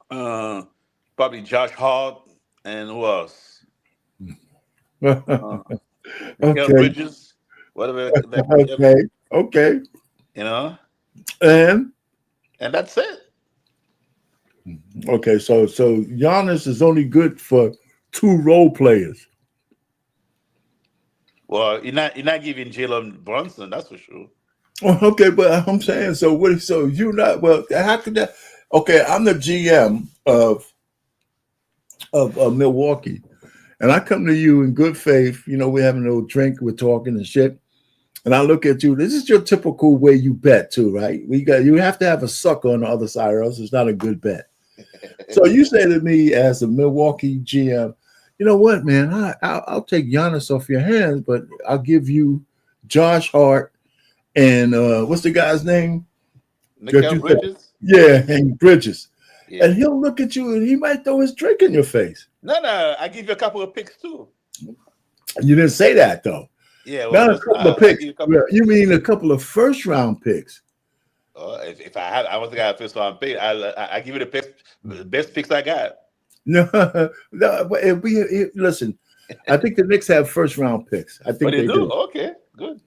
Speaker 3: Probably Josh Hart and who else?
Speaker 2: Okay.
Speaker 3: Bridges, whatever.
Speaker 2: Okay.
Speaker 3: You know,
Speaker 2: and
Speaker 3: that's it.
Speaker 2: Okay, so Giannis is only good for 2 role players.
Speaker 3: Well, you're not giving Jalen Brunson, that's for sure.
Speaker 2: Okay, but I'm saying, so you're not, well, how could that? Okay, I'm the GM of Milwaukee, and I come to you in good faith. You know, we're having a little drink, we're talking and shit, and I look at you. This is your typical way you bet too, right? You have to have a sucker on the other side, or else it's not a good bet. So you say to me as a Milwaukee GM, you know what, man? I'll take Giannis off your hands, but I'll give you Josh Hart and what's the guy's name?
Speaker 3: Mikal Bridges.
Speaker 2: Yeah, and Bridges.
Speaker 3: Yeah.
Speaker 2: And he'll look at you and he might throw his drink in your face.
Speaker 3: No, I give you a couple of picks too.
Speaker 2: You didn't say that though.
Speaker 3: Yeah, well,
Speaker 2: not a couple of picks. You mean a couple of first-round picks?
Speaker 3: If I had, I was the guy first round pick. I give you the best picks I got.
Speaker 2: No. But listen, I think the Knicks have first-round picks. I think
Speaker 3: they do.
Speaker 2: do.
Speaker 3: Okay, good.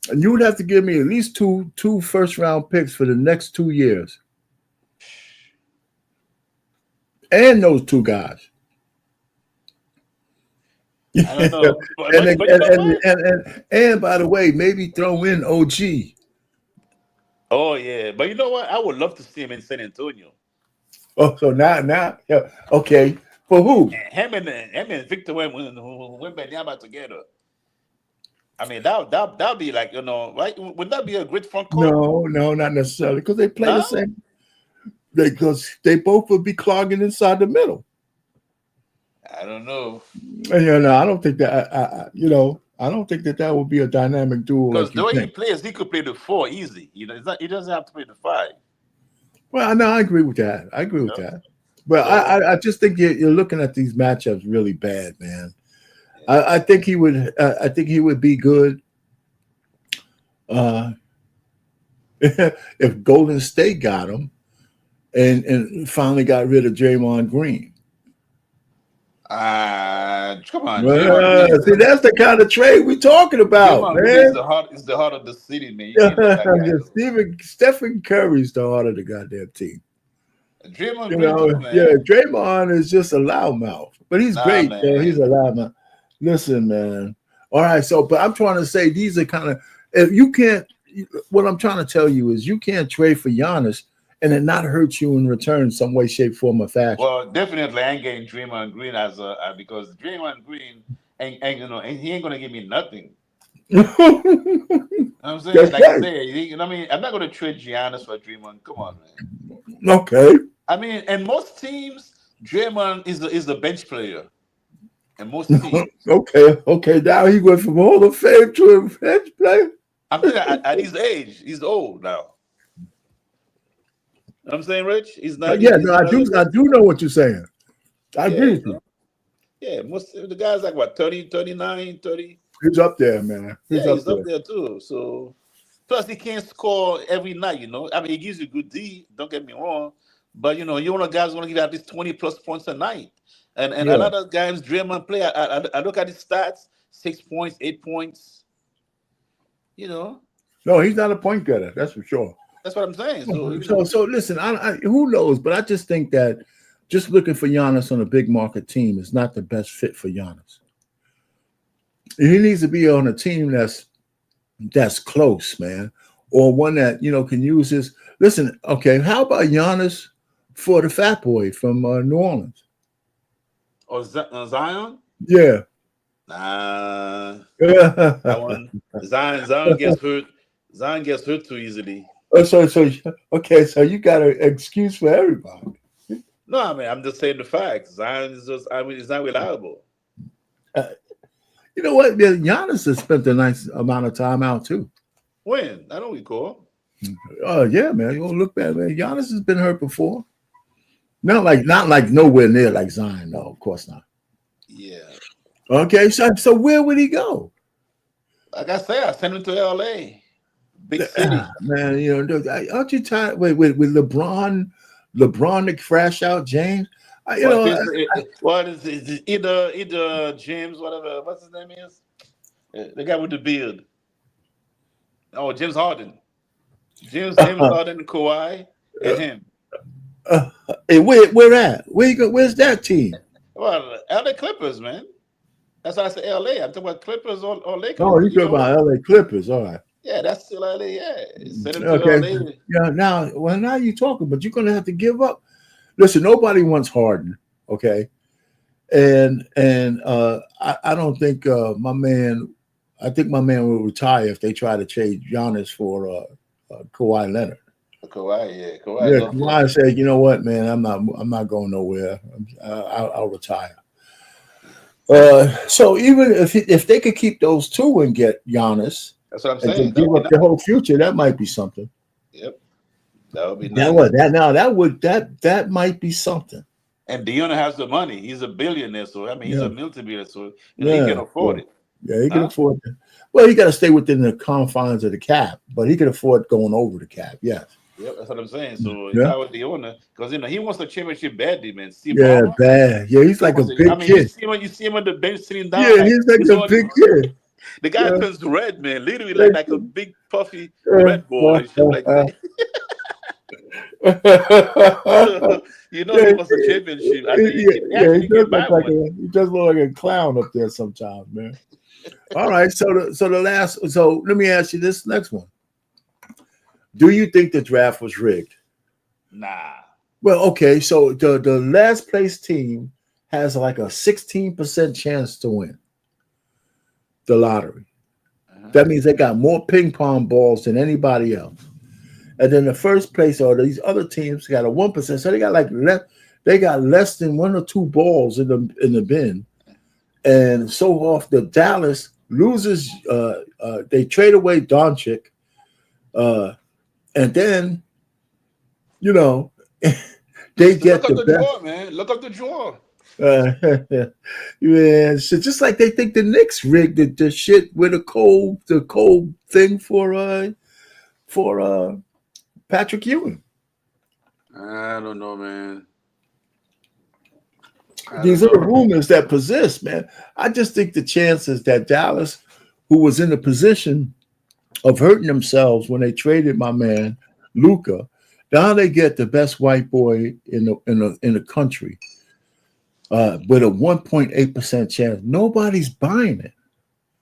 Speaker 2: And you would have to give me at least two first-round picks for the next 2 years, and those 2 guys.
Speaker 3: I don't know.
Speaker 2: And by the way, maybe throw in OG.
Speaker 3: Oh yeah, but you know what? I would love to see him in San Antonio.
Speaker 2: Oh, so now, yeah, okay. For who?
Speaker 3: Him and Victor Wembanyama together. I mean, that'll be like, you know, right? Would that be a great front court?
Speaker 2: No, not necessarily, because they play the same. Because they both would be clogging inside the middle.
Speaker 3: I don't know.
Speaker 2: And, I don't think that. I don't think that would be a dynamic duo.
Speaker 3: Because the way he plays, he could play the 4 easy. You know, he doesn't have to play the 5.
Speaker 2: Well, no, I agree with that. That. But I just think you're looking at these matchups really bad, man. I think he would. I think he would be good if Golden State got him and finally got rid of Draymond Green.
Speaker 3: Come on.
Speaker 2: See, that's the kind of trade we're talking about, man.
Speaker 3: It's the heart of the city, man.
Speaker 2: Stephen Curry's the heart of the goddamn team.
Speaker 3: Draymond,
Speaker 2: Draymond is just a loudmouth, but he's great, man. He's a loudmouth. Listen, man. All right, but I'm trying to say these are kind of, if you can't, what I'm trying to tell you is you can't trade for Giannis and it not hurt you in return some way, shape, form, or fashion.
Speaker 3: Well, definitely I ain't getting Draymond Green because Draymond Green ain't he ain't gonna give me nothing. You know what I'm saying?
Speaker 2: That's
Speaker 3: like
Speaker 2: right.
Speaker 3: I say, I mean, I'm not gonna trade Giannis for Draymond. Come on, man.
Speaker 2: Okay.
Speaker 3: I mean, and most teams, Draymond is the bench player. And most teams.
Speaker 2: Okay. Now he went from Hall of Fame to a bench player.
Speaker 3: I'm saying at his age, he's old now. You know what I'm saying, Rich? He's not.
Speaker 2: I do know what you're saying. I agree with you.
Speaker 3: Yeah, most of the guys like what 30, 39, 30.
Speaker 2: He's up there, man. He's
Speaker 3: Yeah,
Speaker 2: up
Speaker 3: he's up
Speaker 2: there.
Speaker 3: there too. So plus he can't score every night, you know. I mean, he gives you good D, don't get me wrong. But you know, you want a guy's gonna give you at least 20 plus points a night. And a
Speaker 2: Yeah.
Speaker 3: lot of guys Draymond play. I look at his stats, 6 points, 8 points, you know.
Speaker 2: No, he's not a point getter. That's for sure.
Speaker 3: That's what I'm saying. So you
Speaker 2: So,
Speaker 3: know,
Speaker 2: so listen. Who knows? But I just think that just looking for Giannis on a big market team is not the best fit for Giannis. He needs to be on a team that's close, man, or one that can use his. Listen, okay. How about Giannis for the fat boy from New Orleans?
Speaker 3: or Zion.
Speaker 2: Yeah.
Speaker 3: Nah, that
Speaker 2: so,
Speaker 3: one. Zion gets hurt. Zion gets hurt too easily.
Speaker 2: okay. So you got an excuse for everybody.
Speaker 3: No, I mean I'm just saying the facts. Zion is just. I mean, it's not reliable.
Speaker 2: You know what? Yeah, Giannis has spent a nice amount of time out too.
Speaker 3: When? I don't recall.
Speaker 2: Oh yeah, man. You don't look bad, man. Giannis has been hurt before. Not like nowhere near like Zion. No, of course not.
Speaker 3: Yeah.
Speaker 2: Okay, so where would he go?
Speaker 3: Like I said, I sent him to LA. Big city.
Speaker 2: Man, aren't you tired with LeBron to crash out James?
Speaker 3: What is it? Either James, whatever. What's his name is? The guy with the beard. Oh, James Harden. James Harden, Kawhi, and him.
Speaker 2: Hey, where at? Where you go? Where's that team?
Speaker 3: Well, LA Clippers, man. That's why I said LA. I'm talking about Clippers or Lakers.
Speaker 2: Oh, you talking about LA Clippers? All right.
Speaker 3: Yeah, that's still LA. Yeah, send him to
Speaker 2: Okay.
Speaker 3: LA.
Speaker 2: Yeah. Now you're talking, but you're gonna have to give up. Listen, nobody wants Harden. Okay. And I don't think my man. I think my man will retire if they try to trade Giannis for Kawhi Leonard.
Speaker 3: Kawhi, yeah,
Speaker 2: Kawhi said, "You know what, man? I'm not going nowhere. I'll retire." So even if they could keep those two and get Giannis,
Speaker 3: that's what I'm
Speaker 2: and
Speaker 3: saying.
Speaker 2: give up their whole future, that might be something.
Speaker 3: Yep, that would be
Speaker 2: nice. That might be something.
Speaker 3: And Dion has the money. He's a billionaire, so I mean, he's a multi-billionaire, so he can afford it.
Speaker 2: Yeah, he can afford it. Well, he got to stay within the confines of the cap, but he can afford going over the cap. Yes.
Speaker 3: Yep, that's what I'm saying. So if I was the owner, because he wants the championship badly, man.
Speaker 2: Bad. Yeah, he's like a big kid.
Speaker 3: You see him on the bench sitting down.
Speaker 2: Yeah, he's like a big kid.
Speaker 3: The guy turns red, man. Literally like a big puffy red ball and shit like that. He wants a championship. I think
Speaker 2: he does look like a clown up there sometimes, man. All right, so let me ask you this next one. Do you think the draft was rigged?
Speaker 3: Nah.
Speaker 2: Well, okay, so the last place team has like a 16% chance to win the lottery. That means they got more ping pong balls than anybody else. And then the first place or these other teams got a 1%. So they got less than 1 or 2 balls in the bin. And so off the Dallas loses, they trade away Doncic. And then, they get
Speaker 3: the best. Draw, man. Look up the draw.
Speaker 2: Yeah, so just like they think the Knicks rigged the shit with the cold thing for Patrick Ewing.
Speaker 3: I don't know, man.
Speaker 2: These are the rumors that persist, man. I just think the chances that Dallas, who was in the position of hurting themselves when they traded my man Luka, now they get the best white boy in the country with a 1.8% chance. Nobody's buying it.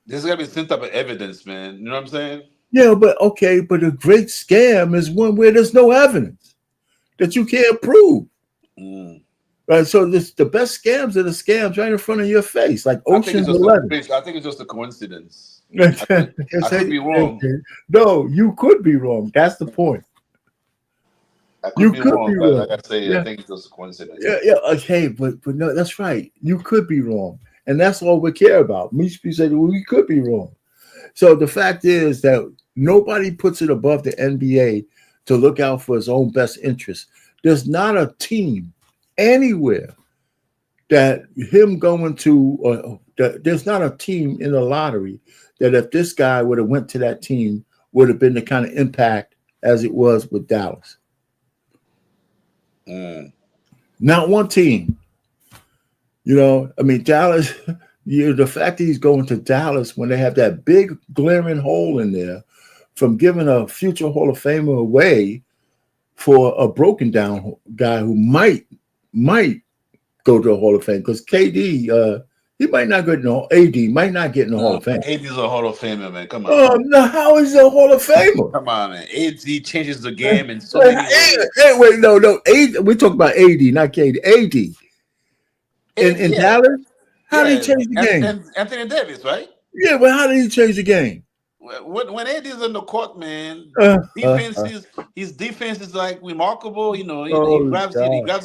Speaker 3: There's got to be some type of evidence, man. You know what I'm saying?
Speaker 2: Yeah, but a great scam is one where there's no evidence that you can't prove. Right, so the best scams are the scams right in front of your face, like Ocean's 11.
Speaker 3: I think it's just a coincidence. I could be wrong.
Speaker 2: No, you could be wrong. That's the point.
Speaker 3: I could be wrong, but like I say, I think it's just a coincidence.
Speaker 2: Yeah. Okay, but no, that's right. You could be wrong, and that's all we care about. We say we could be wrong. So the fact is that nobody puts it above the NBA to look out for his own best interest. There's not a team anywhere that him going to there's not a team in the lottery that if this guy would have went to that team would have been the kind of impact as it was with Dallas. Not one team. You know, I mean, Dallas, the fact that he's going to Dallas when they have that big glaring hole in there from giving a future Hall of Famer away for a broken down guy who might go to the Hall of Fame, because KD, he might not get in the AD might not get in the Hall of Fame.
Speaker 3: AD's a Hall of Famer, man. Come on.
Speaker 2: Oh no, how is he a Hall of Famer?
Speaker 3: Come on, man. AD changes the game in so many ways.
Speaker 2: Wait, no. AD, we talk about AD, not KD. AD. In Dallas? How did he change the game?
Speaker 3: Anthony Davis, right?
Speaker 2: Yeah, but how did he change the game?
Speaker 3: When AD is in the court, man, his defense is like remarkable. You know, he grabs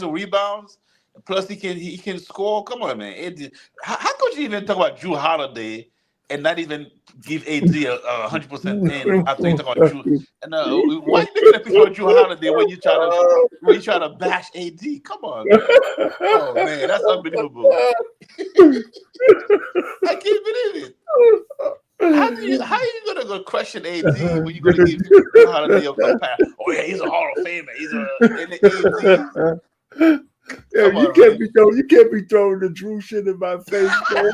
Speaker 3: the rebounds. Plus, he can score. Come on, man. AD, how could you even talk about Drew Holiday and not even give AD 100% in after you talk about Drew? And why are you making a picture of Drew Holiday when you try to bash AD? Come on, man. Oh man, that's unbelievable. I can't believe it. How are you gonna go question AD when you're gonna give Drew Holiday a pass? Oh yeah, he's a Hall of Famer. He's AD.
Speaker 2: Yeah, you can't be throwing the Drew shit in my face, man.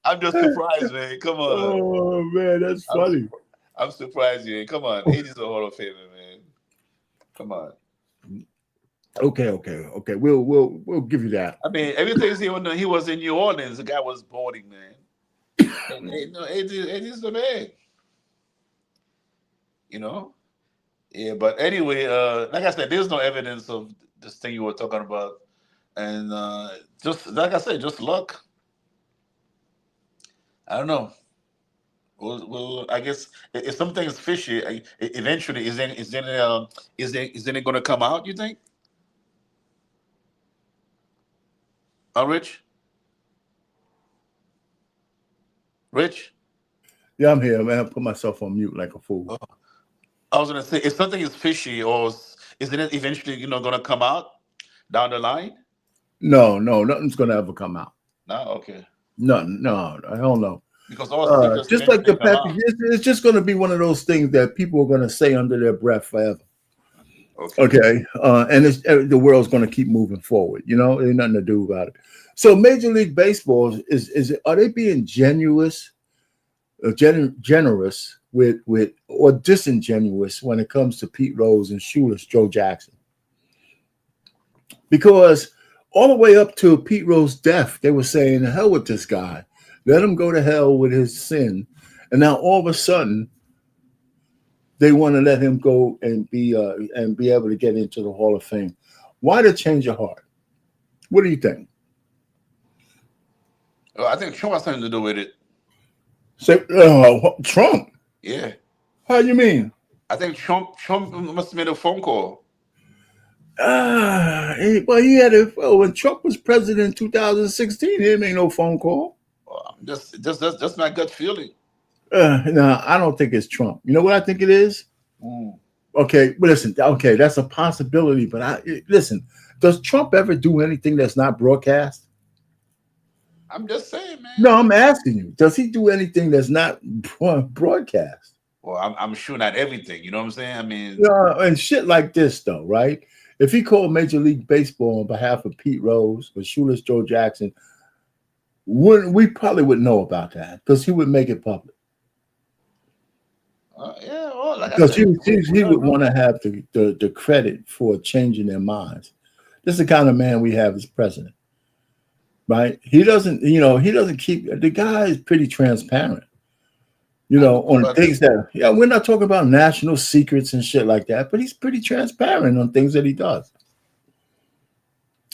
Speaker 3: I'm just surprised, man. Come on.
Speaker 2: Oh man, that's funny.
Speaker 3: I'm surprised, man. Come on. AD's a Hall of Famer, man. Come on.
Speaker 2: Okay. We'll give you that.
Speaker 3: I mean, everything he was in New Orleans, the guy was boarding, man. And AD's the man. You know? Yeah, but anyway, like I said, there's no evidence of this thing you were talking about. And just like I said, just luck. I don't know. Well, I guess if something is fishy, eventually, is it going to come out? You think? Rich? Rich?
Speaker 2: Yeah, I'm here, man. I put myself on mute like a fool.
Speaker 3: Oh. I was going to say, if something is fishy, or isn't it eventually, going to come out down the line?
Speaker 2: No, nothing's going to ever come out.
Speaker 3: No, okay.
Speaker 2: No, hell no.
Speaker 3: Because all
Speaker 2: just like the Patrick, it's just going to be one of those things that people are going to say under their breath forever. Okay. And the world's going to keep moving forward. You know, there's nothing to do about it. So Major League Baseball are they being generous with or disingenuous when it comes to Pete Rose and shoeless Joe Jackson? Because all the way up to Pete Rose's death, they were saying, "The hell with this guy. Let him go to hell with his sin." And now all of a sudden, they want to let him go and be able to get into the Hall of Fame. Why the change of heart? What do you think?
Speaker 3: Well, I think Trump has something to do with it.
Speaker 2: Say, Trump?
Speaker 3: Yeah.
Speaker 2: How you mean?
Speaker 3: I think Trump must have made a phone call.
Speaker 2: Well, he had when Trump was president in 2016, he didn't make no phone call.
Speaker 3: Well, that's my gut feeling.
Speaker 2: No, I don't think it's Trump. You know what I think it is? Okay, but listen. Okay, that's a possibility. But listen. Does Trump ever do anything that's not broadcast?
Speaker 3: I'm just saying, man.
Speaker 2: No, I'm asking you. Does he do anything that's not broadcast?
Speaker 3: Well, I'm sure not everything. You know what I'm saying? I mean,
Speaker 2: and shit like this, though, right? If he called Major League Baseball on behalf of Pete Rose or shoeless Joe Jackson, we probably would know about that because he would make it public.
Speaker 3: Yeah, well, like
Speaker 2: because he would want to have the credit for changing their minds. This is the kind of man we have as president, right? He doesn't keep, the guy is pretty transparent, on things that, we're not talking about national secrets and shit like that, but he's pretty transparent on things that he does.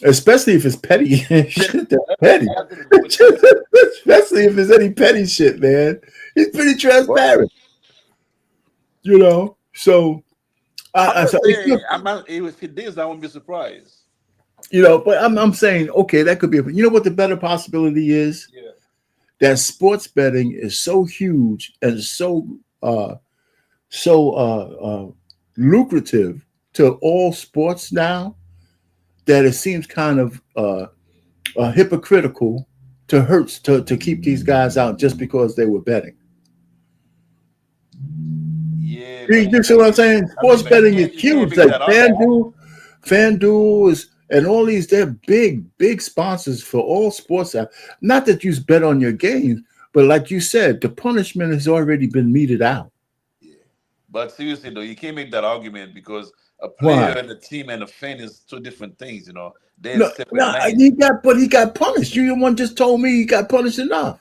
Speaker 2: Especially if it's petty shit that's petty. Especially if it's any petty shit, man. He's pretty transparent. So
Speaker 3: if he did, I wouldn't be surprised.
Speaker 2: But I'm saying, okay, that could be. What the better possibility is? Yeah. That sports betting is so huge and so lucrative to all sports now that it seems kind of hypocritical to keep these guys out just because they were betting.
Speaker 3: Yeah,
Speaker 2: You see what I'm saying? Sports
Speaker 3: but
Speaker 2: betting is
Speaker 3: you can't
Speaker 2: huge.
Speaker 3: make
Speaker 2: Like
Speaker 3: that argument.
Speaker 2: FanDuel is, and all these, they're big sponsors for all sports. Not that you bet on your games, but like you said, the punishment has already been meted out.
Speaker 3: Yeah. But seriously though, you can't make that argument because a player
Speaker 2: Why?
Speaker 3: and a team and a fan is two different things. They're
Speaker 2: No,
Speaker 3: separate
Speaker 2: no,
Speaker 3: lanes.
Speaker 2: he got punished. You the one just told me he got punished enough.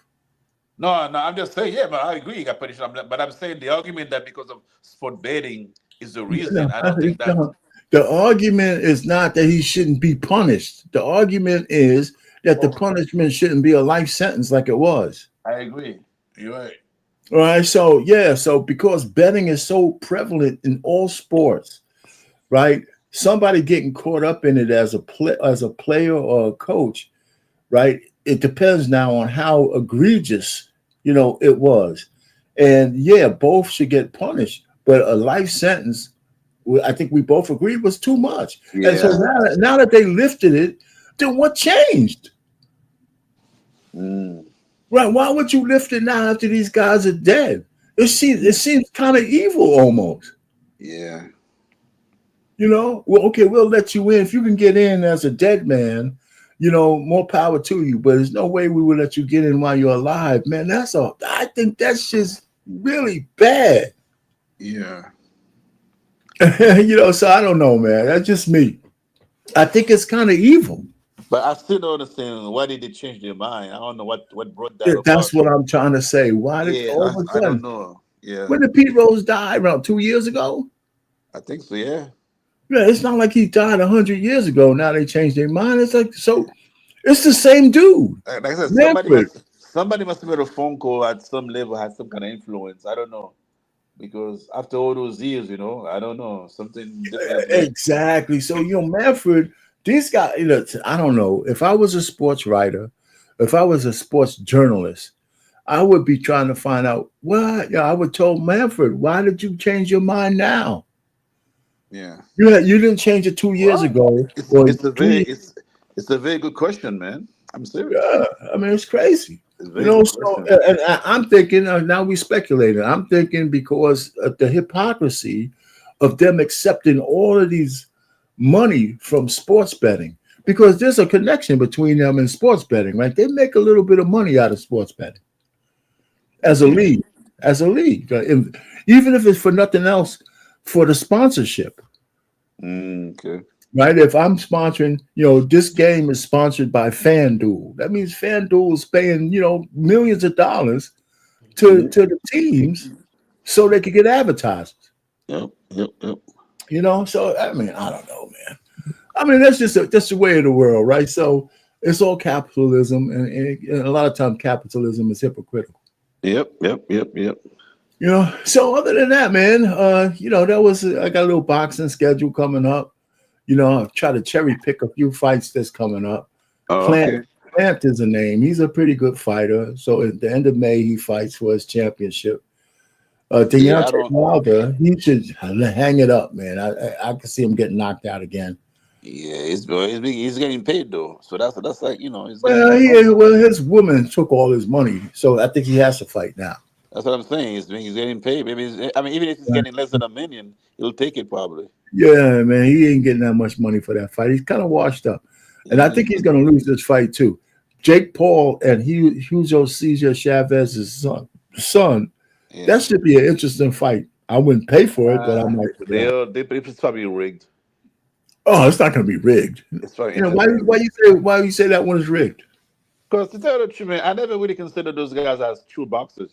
Speaker 3: No, I'm just saying, yeah, but I agree you got punished. But I'm saying the argument that because of sport betting is the reason.
Speaker 2: No,
Speaker 3: I don't think that.
Speaker 2: the argument is not that he shouldn't be punished. The argument is that the punishment shouldn't be a life sentence like it was.
Speaker 3: I agree. You're right.
Speaker 2: All right. So yeah. So because betting is so prevalent in all sports, right? Somebody getting caught up in it as a player or a coach, right? It depends now on how egregious, it was. And yeah, both should get punished, but a life sentence, I think we both agreed, was too much.
Speaker 3: Yeah.
Speaker 2: And so now that they lifted it, then what changed? Right? Why would you lift it now after these guys are dead? It seems kind of evil almost.
Speaker 3: Yeah.
Speaker 2: Well, okay, we'll let you in. If you can get in as a dead man, more power to you. But there's no way we would let you get in while you're alive, man. I think that's just really bad.
Speaker 3: Yeah.
Speaker 2: So I don't know, man. That's just me. I think it's kind of evil.
Speaker 3: But I still don't understand why did they change their mind. I don't know what brought that about.
Speaker 2: That's what I'm trying to say. Why did all of a
Speaker 3: I
Speaker 2: sudden?
Speaker 3: don't know. Yeah.
Speaker 2: When did Pete Rose die? Around 2 years ago?
Speaker 3: I think so, yeah.
Speaker 2: Yeah, it's not like he died 100 years ago. Now they changed their mind. It's like, so it's the same dude.
Speaker 3: Like I said, somebody must have made a phone call at some level, had some kind of influence. I don't know. Because after all those years, I don't know. Something different.
Speaker 2: Exactly. So, Manfred, these guys, I don't know. If I was a sports writer, if I was a sports journalist, I would be trying to find out why. I would tell Manfred, why did you change your mind now?
Speaker 3: Yeah.
Speaker 2: You didn't change it 2 years ago.
Speaker 3: It's a very good question, man. I'm serious.
Speaker 2: Yeah, I mean, it's crazy.
Speaker 3: So,
Speaker 2: and I'm thinking, now we speculating. I'm thinking because of the hypocrisy of them accepting all of these money from sports betting, because there's a connection between them and sports betting, right? They make a little bit of money out of sports betting as a league, even if it's for nothing else, for the sponsorship.
Speaker 3: Okay.
Speaker 2: Right? If I'm sponsoring, this game is sponsored by FanDuel. That means FanDuel is paying, millions of dollars to the teams so they could get advertisers.
Speaker 3: Yep.
Speaker 2: So I mean, I don't know, man. I mean, that's the way of the world, right? So it's all capitalism, and a lot of times capitalism is hypocritical.
Speaker 3: Yep.
Speaker 2: So other than that, man, I got a little boxing schedule coming up. I've tried to cherry pick a few fights that's coming up. Plant is a name. He's a pretty good fighter. So at the end of May, he fights for his championship. Deontay Wilder, he should hang it up, man. I can see him getting knocked out again.
Speaker 3: Yeah, he's getting paid though. So that's like,
Speaker 2: well, his woman took all his money, so I think he has to fight now.
Speaker 3: That's what I'm saying. He's getting paid. Maybe even if he's getting less than $1 million, he'll take it probably.
Speaker 2: Yeah, man, he ain't getting that much money for that fight. He's kind of washed up, and I think he's going to lose this fight too. Jake Paul and Hugo Cesar Chavez's son. Yeah. That should be an interesting fight. I wouldn't pay for it, but I might.
Speaker 3: It's probably rigged.
Speaker 2: Oh, it's not going to be rigged.
Speaker 3: It's probably
Speaker 2: why you say that one is rigged?
Speaker 3: Because to tell the truth, man, I never really considered those guys as true boxers.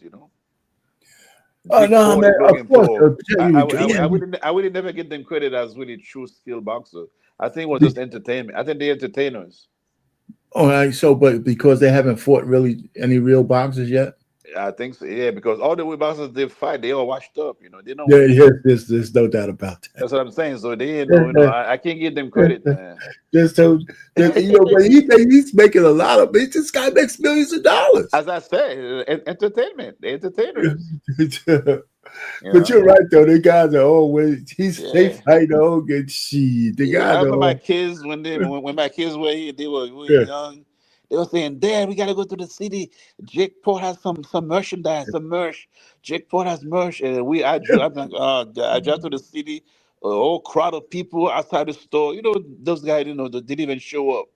Speaker 2: Oh no, man! Of course,
Speaker 3: I would never give them credit as really true skilled boxers. I think it was just entertainment. I think they're entertainers.
Speaker 2: All right, so but because they haven't fought really any real boxers yet.
Speaker 3: I think so, yeah. Because all the way boxers they fight, they all washed up. They don't.
Speaker 2: Yeah, there's no doubt about that.
Speaker 3: That's what I'm saying. So they, I can't give them credit, man.
Speaker 2: But he's making a lot of. This guy makes millions of dollars.
Speaker 3: As I say, entertainment, the entertainers.
Speaker 2: But you're right though. The guys are always they
Speaker 3: Yeah.
Speaker 2: fight all good shit. The
Speaker 3: Yeah,
Speaker 2: guys
Speaker 3: I
Speaker 2: are
Speaker 3: remember my
Speaker 2: all
Speaker 3: kids when my kids were here, we were
Speaker 2: yeah.
Speaker 3: young. They were saying, "Dad, we gotta go to the city. Jake Paul has some merchandise, some merch. Jake Paul has merch." And I'm like, oh God. I drive to the city, a whole crowd of people outside the store. You know, those guys, they didn't even show up.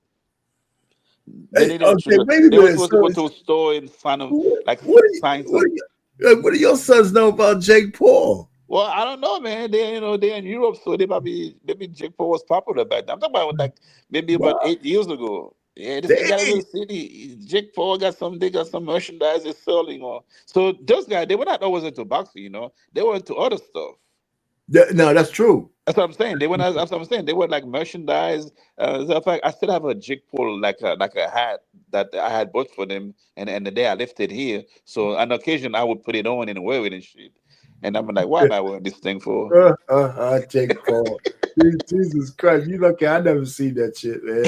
Speaker 3: They
Speaker 2: Hey,
Speaker 3: didn't even
Speaker 2: okay,
Speaker 3: show up.
Speaker 2: wait a
Speaker 3: They were
Speaker 2: minute.
Speaker 3: supposed to
Speaker 2: So
Speaker 3: go to a store and sign them, like
Speaker 2: what do you,
Speaker 3: sign
Speaker 2: what
Speaker 3: some.
Speaker 2: do what do your sons know about Jake Paul?
Speaker 3: Well, I don't know, man. They're in Europe, so maybe Jake Paul was popular back then. I'm talking about like maybe about
Speaker 2: Wow.
Speaker 3: 8 years ago. Yeah, they said gotta go
Speaker 2: They,
Speaker 3: to the city. Jake Paul they got some merchandise they're selling, or so those guys they were not always into boxing. They were into other stuff.
Speaker 2: no, that's true.
Speaker 3: That's what I'm saying. That's what I'm saying. They were like merchandise. As a matter of fact, I still have a Jake Paul like a hat that I had bought for them, and the day I left it here. So on occasion I would put it on and wear it and shit. And I'm like, why am I wearing this thing for?
Speaker 2: Jake Paul. Jesus Christ, you lucky I never seen that shit, man.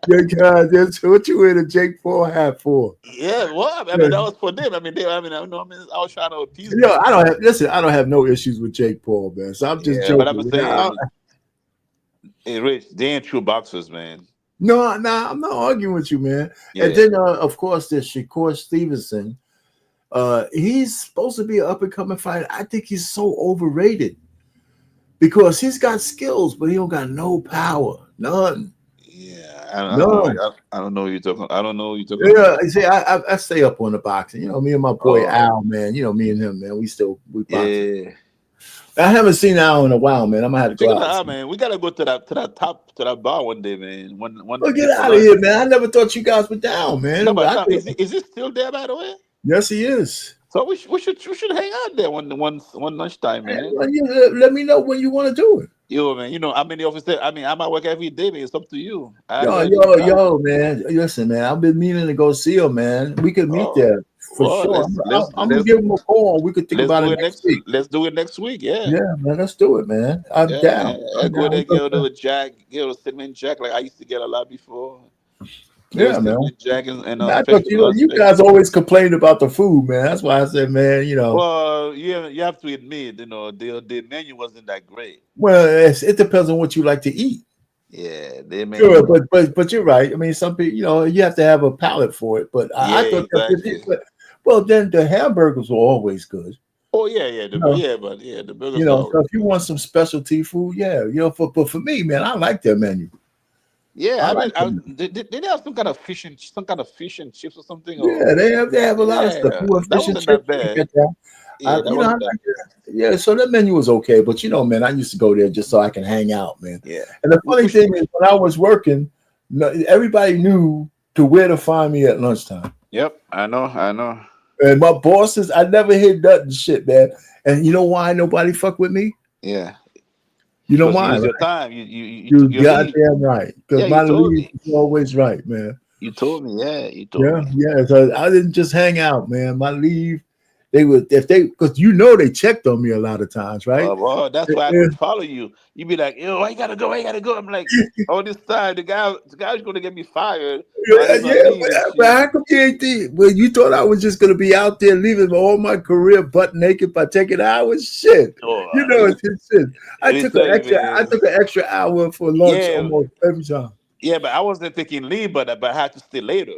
Speaker 2: Yeah, God, that's what you wear a Jake Paul hat for.
Speaker 3: Yeah, well, I
Speaker 2: Yeah.
Speaker 3: mean that was for them. I was trying to appease
Speaker 2: Yo,
Speaker 3: them.
Speaker 2: I don't have no issues with Jake Paul, man. So I'm just
Speaker 3: Yeah, but I'm
Speaker 2: joking.
Speaker 3: saying, hey, Rich, they ain't true boxers, man.
Speaker 2: No, I'm not arguing with you, man.
Speaker 3: Yeah,
Speaker 2: And then, of course, there's Shakur Stevenson. He's supposed to be an up and coming fighter. I think he's so overrated because he's got skills, but he don't got no power, none.
Speaker 3: yeah.
Speaker 2: No.
Speaker 3: I don't know what you're talking. I don't know what you're talking
Speaker 2: Yeah,
Speaker 3: about.
Speaker 2: see, I stay up on the boxing. Me and my boy
Speaker 3: Oh,
Speaker 2: Al, man. Me and him, man. We boxing.
Speaker 3: yeah.
Speaker 2: I haven't seen Al in a while, man. I'm gonna have to
Speaker 3: Check
Speaker 2: go
Speaker 3: it
Speaker 2: out.
Speaker 3: out, man. We gotta go to that bar one day, man. One
Speaker 2: Oh, get
Speaker 3: before
Speaker 2: out of
Speaker 3: lunch.
Speaker 2: here, man. I never thought you guys were down,
Speaker 3: No,
Speaker 2: man.
Speaker 3: but no, is he still there, by the way?
Speaker 2: Yes, he is.
Speaker 3: So we should hang out there one lunchtime,
Speaker 2: Man,
Speaker 3: man.
Speaker 2: well, let me know when you want to do it.
Speaker 3: Yo, man, I'm in the office. I'm at work every day, man. It's up to you. I
Speaker 2: Yo,
Speaker 3: heard you got.
Speaker 2: man. Listen, man. I've been meaning to go see him, man. We could meet
Speaker 3: Oh,
Speaker 2: there for
Speaker 3: well,
Speaker 2: sure.
Speaker 3: let's let's
Speaker 2: I'm gonna
Speaker 3: let's
Speaker 2: give him a call. We could think
Speaker 3: let's
Speaker 2: about
Speaker 3: do
Speaker 2: it
Speaker 3: it
Speaker 2: next
Speaker 3: next.
Speaker 2: week.
Speaker 3: Let's do it next week. Yeah,
Speaker 2: Yeah, man. Let's do it, man. I'm
Speaker 3: yeah,
Speaker 2: down.
Speaker 3: man. I
Speaker 2: I'm
Speaker 3: go there,
Speaker 2: down.
Speaker 3: get a little jack, get a little cinnamon jack, like I used to get a lot before. Get a
Speaker 2: Yeah, man.
Speaker 3: cinnamon jack and
Speaker 2: I thought
Speaker 3: special
Speaker 2: you
Speaker 3: special.
Speaker 2: guys always complained about the food, man. That's why I said, man.
Speaker 3: Well, you have to admit, the menu wasn't that great.
Speaker 2: Well, it depends on what you like to eat.
Speaker 3: Yeah, the
Speaker 2: Sure,
Speaker 3: menu.
Speaker 2: but you're right. I mean, some people, you have to have a palate for it. But
Speaker 3: Yeah,
Speaker 2: I thought
Speaker 3: exactly.
Speaker 2: well, then the hamburgers were always good.
Speaker 3: Oh yeah, yeah,
Speaker 2: You know,
Speaker 3: the burgers are
Speaker 2: so
Speaker 3: always
Speaker 2: if you want some specialty food, yeah, but for me, man, I like their menu.
Speaker 3: yeah.
Speaker 2: I like them.
Speaker 3: They have some kind of fish and chips or something. Or
Speaker 2: Yeah, they have a lot of stuff.
Speaker 3: yeah,
Speaker 2: You want
Speaker 3: that
Speaker 2: fish and
Speaker 3: wasn't that
Speaker 2: chips? You can
Speaker 3: bad.
Speaker 2: get that.
Speaker 3: Yeah, that
Speaker 2: I
Speaker 3: wasn't that.
Speaker 2: like that. Yeah, so that menu was okay, but man, I used to go there just so I can hang out, man.
Speaker 3: Yeah.
Speaker 2: And the funny thing is, when I was working, everybody knew to where to find me at lunchtime.
Speaker 3: Yep, I know.
Speaker 2: And my bosses, I never hit nothing shit, man. And you know why nobody fuck with me?
Speaker 3: Yeah,
Speaker 2: You know
Speaker 3: because you
Speaker 2: why?
Speaker 3: use your
Speaker 2: Right?
Speaker 3: time. You
Speaker 2: You
Speaker 3: took your leave.
Speaker 2: goddamn right.
Speaker 3: Yeah,
Speaker 2: Because
Speaker 3: you
Speaker 2: my
Speaker 3: told
Speaker 2: leave
Speaker 3: me.
Speaker 2: is always right, man.
Speaker 3: You told me. Yeah, you told
Speaker 2: Yeah,
Speaker 3: me.
Speaker 2: yeah. So I didn't just hang out, man. My leave, because they checked on me a lot of times, right?
Speaker 3: Well, that's why I
Speaker 2: Yeah.
Speaker 3: couldn't follow you. You be like, yo, why you gotta go? Why you gotta go? I'm like, all this time, the guy's gonna get me fired while
Speaker 2: Yeah,
Speaker 3: he's on leave and
Speaker 2: but
Speaker 3: shit.
Speaker 2: how come you ain't think? Well, you thought I was just gonna be out there leaving all my career butt naked by taking hours? Shit,
Speaker 3: Oh,
Speaker 2: it's shit. I
Speaker 3: let me
Speaker 2: took an
Speaker 3: tell you,
Speaker 2: extra. I
Speaker 3: man.
Speaker 2: took an extra hour for lunch
Speaker 3: Yeah,
Speaker 2: almost every time.
Speaker 3: yeah, but I wasn't taking leave, but I had to stay later.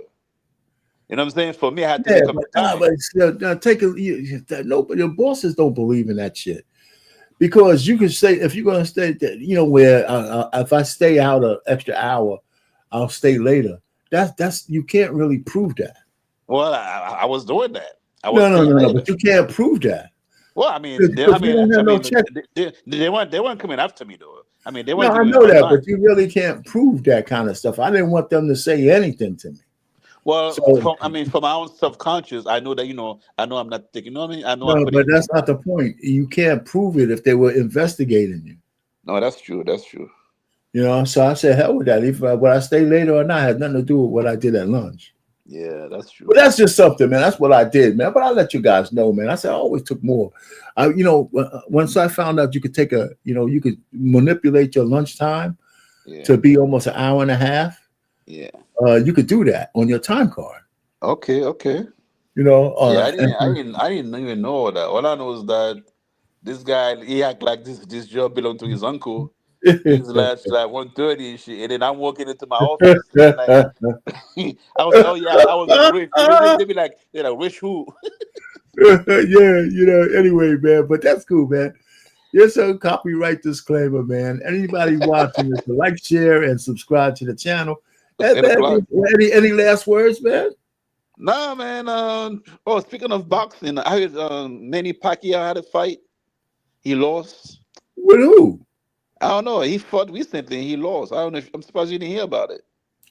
Speaker 3: You know what I'm saying? For me, I had to
Speaker 2: Yeah,
Speaker 3: make up
Speaker 2: but
Speaker 3: the time.
Speaker 2: nobody. Your bosses don't believe in that shit because you can say if you're gonna stay, where if I stay out an extra hour, I'll stay later. That's you can't really prove that.
Speaker 3: Well, I was doing that. I was
Speaker 2: No,
Speaker 3: staying
Speaker 2: no, no.
Speaker 3: later.
Speaker 2: But you can't prove that
Speaker 3: Well, I mean,
Speaker 2: because we don't have no check.
Speaker 3: they weren't coming after me though. I mean, they
Speaker 2: No,
Speaker 3: weren't
Speaker 2: I
Speaker 3: giving me
Speaker 2: know
Speaker 3: my
Speaker 2: that,
Speaker 3: time.
Speaker 2: but you really can't prove that kind of stuff. I didn't want them to say anything to me.
Speaker 3: Well,
Speaker 2: So
Speaker 3: for my own subconscious, I know that I know I'm not taking. You know what I mean? I know I'm
Speaker 2: no,
Speaker 3: putting
Speaker 2: but
Speaker 3: in my
Speaker 2: that's not
Speaker 3: time.
Speaker 2: the point. You can't prove it if they were investigating you.
Speaker 3: No, that's true. That's true.
Speaker 2: So I said, hell with that. If would I stay later or not had nothing to do with what I did at lunch.
Speaker 3: Yeah, that's true.
Speaker 2: But that's just something, man. That's what I did, man. But I let you guys know, man. I said I always took more. Once I found out you could you could manipulate your lunchtime
Speaker 3: Yeah,
Speaker 2: to be almost an hour and a half.
Speaker 3: yeah.
Speaker 2: You could do that on your time card.
Speaker 3: Okay, okay.
Speaker 2: You know,
Speaker 3: Yeah, I didn't even know that. All I know is that this guy, he act like this job belonged to his uncle. He's like 130 and shit. And then I'm walking into my office and like I was like, oh yeah, I was like rich. They be like, they're like, rich who?
Speaker 2: yeah, you know. Anyway, man, but that's cool, man. Here's a copyright disclaimer, man. Anybody watching this, like, share, and subscribe to the channel.
Speaker 3: It's
Speaker 2: And
Speaker 3: 8
Speaker 2: man,
Speaker 3: o'clock.
Speaker 2: any last words, man?
Speaker 3: Nah, man. Oh, speaking of boxing, I heard Manny Pacquiao had a fight. He lost.
Speaker 2: With who?
Speaker 3: I don't know. He fought recently. He lost. I don't know. I'm surprised you didn't hear about it.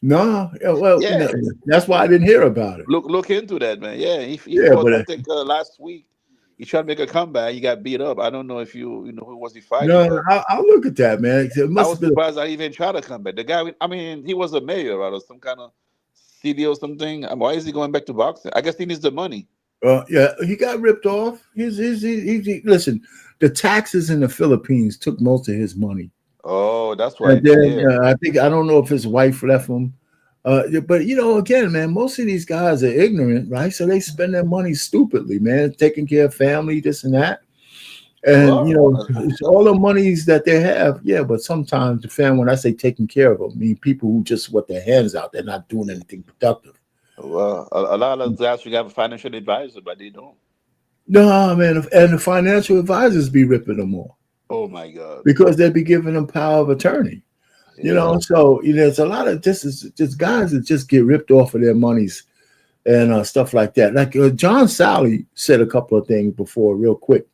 Speaker 2: No, yeah, well, you
Speaker 3: Yeah,
Speaker 2: know, that's why I didn't hear about it.
Speaker 3: look into that, man. Yeah, he
Speaker 2: Yeah,
Speaker 3: fought.
Speaker 2: but
Speaker 3: I think last week. He tried to make a comeback. He got beat up. I don't know if you know who was he fighting,
Speaker 2: no,
Speaker 3: but
Speaker 2: I'll look at that, man. It
Speaker 3: I
Speaker 2: must
Speaker 3: was
Speaker 2: have been.
Speaker 3: surprised I even tried to come back. The guy, I mean, he was a mayor, right, or some kind of city or something. Why is he going back to boxing? I guess he needs the money.
Speaker 2: Yeah, he got ripped off. Listen, the taxes in the Philippines took most of his money.
Speaker 3: Oh, that's why.
Speaker 2: And then
Speaker 3: Yeah.
Speaker 2: I don't know if his wife left him. But you know, again, man, most of these guys are ignorant, right? So they spend their money stupidly, man, taking care of family, this and that. And you
Speaker 3: Well,
Speaker 2: know, it's all the monies that they have, yeah. But sometimes the family, when I say taking care of them, I mean people who just want their hands out, they're not doing anything productive.
Speaker 3: a lot of guys should have a financial advisor, but they don't.
Speaker 2: No, man, and the financial advisors be ripping them off
Speaker 3: Oh my God.
Speaker 2: because they be giving them power of attorney. You
Speaker 3: Yeah.
Speaker 2: know, so you know, there's a lot of this is just guys that just get ripped off of their monies and stuff like that. Like John Sally said a couple of things before, real quick.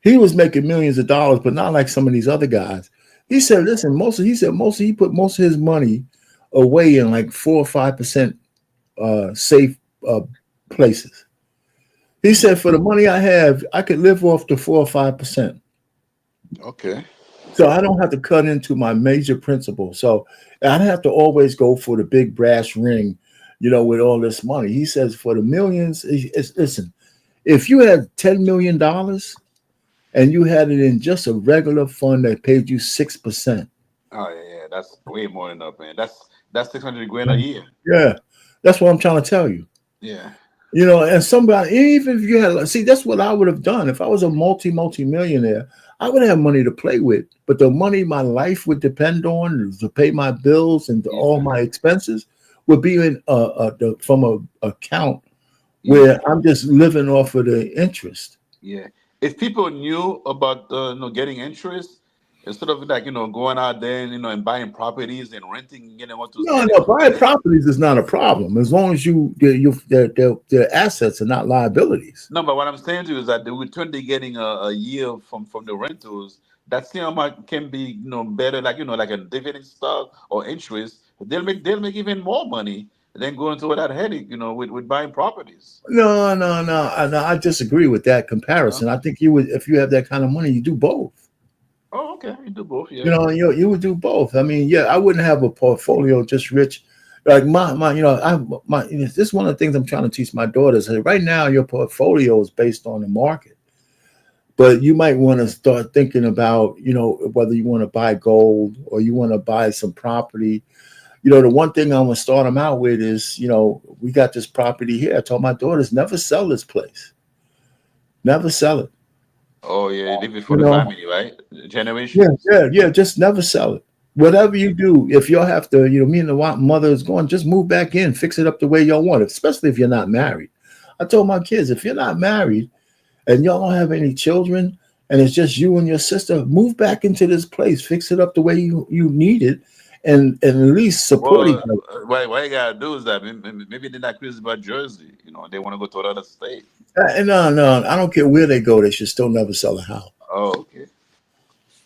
Speaker 2: He was making millions of dollars, but not like some of these other guys. He said, "Listen, he put most of his money away in like 4 or 5% safe places." He said, "For the money I have, I could live off the 4 or 5%.
Speaker 3: Okay.
Speaker 2: So I don't have to cut into my major principal. So I don't have to always go for the big brass ring, you know, with all this money." He says, "For the millions, listen, if you had $10 million and you had it in just a regular fund that paid you 6%,
Speaker 3: Oh yeah, that's way more than enough, man. That's 600 grand a year.
Speaker 2: yeah, that's what I'm trying to tell you."
Speaker 3: Yeah.
Speaker 2: You know, and somebody, even if you had, see, that's what I would have done. If I was a multi-millionaire, I would have money to play with. But the money my life would depend on to pay my bills and all my expenses would be in from a account where I'm just living off of the interest.
Speaker 3: Yeah. If people knew about getting interest instead of like going out there and and buying properties and renting and getting what to
Speaker 2: No, buying properties is not a problem as long as their assets are not liabilities.
Speaker 3: No, but what I'm saying to you is that the return they're getting a year from the rentals, that still can be better, like like a dividend stock or interest. They'll make even more money than going through that headache, with buying properties.
Speaker 2: No, I disagree with that comparison. I think you would, if you have that kind of money, you do both.
Speaker 3: Oh, okay, you do both, yeah.
Speaker 2: You know, you would do both. I mean, yeah, I wouldn't have a portfolio just rich. Like this is one of the things I'm trying to teach my daughters. Right now, your portfolio is based on the market, but you might want to start thinking about, whether you want to buy gold or you want to buy some property. The one thing I'm gonna start them out with is, we got this property here. I told my daughters, never sell this place. Never sell it.
Speaker 3: Oh yeah, leave it for the family, right?
Speaker 2: Yeah,
Speaker 3: Generations.
Speaker 2: yeah. Just never sell it. Whatever you do, if y'all have to, me and the mother is going, just move back in, fix it up the way y'all want it, especially if you're not married. I told my kids, if you're not married and y'all don't have any children and it's just you and your sister, move back into this place, fix it up the way you need it, and at least support each other.
Speaker 3: What you gotta do is that maybe they're not crazy about Jersey. They want to go to another state.
Speaker 2: No, I don't care where they go. They should still never sell a house.
Speaker 3: Oh, okay.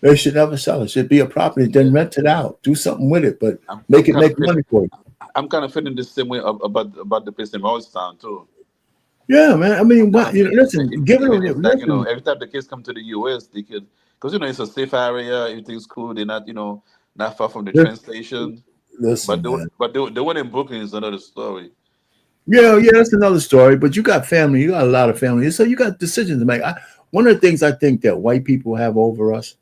Speaker 2: They should never sell it. It should be a property, then rent it out. Do something with it, but make money for you.
Speaker 3: I'm kind of feeling the same way about the place in Morristown too.
Speaker 2: Yeah, man. I mean, listen, given
Speaker 3: like, every time the kids come to the US, they could, because it's a safe area, everything's cool. They're not not far from the train station.
Speaker 2: Listen,
Speaker 3: but the one in Brooklyn is another story.
Speaker 2: Yeah, that's another story. But you got family. You got a lot of family, so you got decisions to make. One of the things I think that white people have over us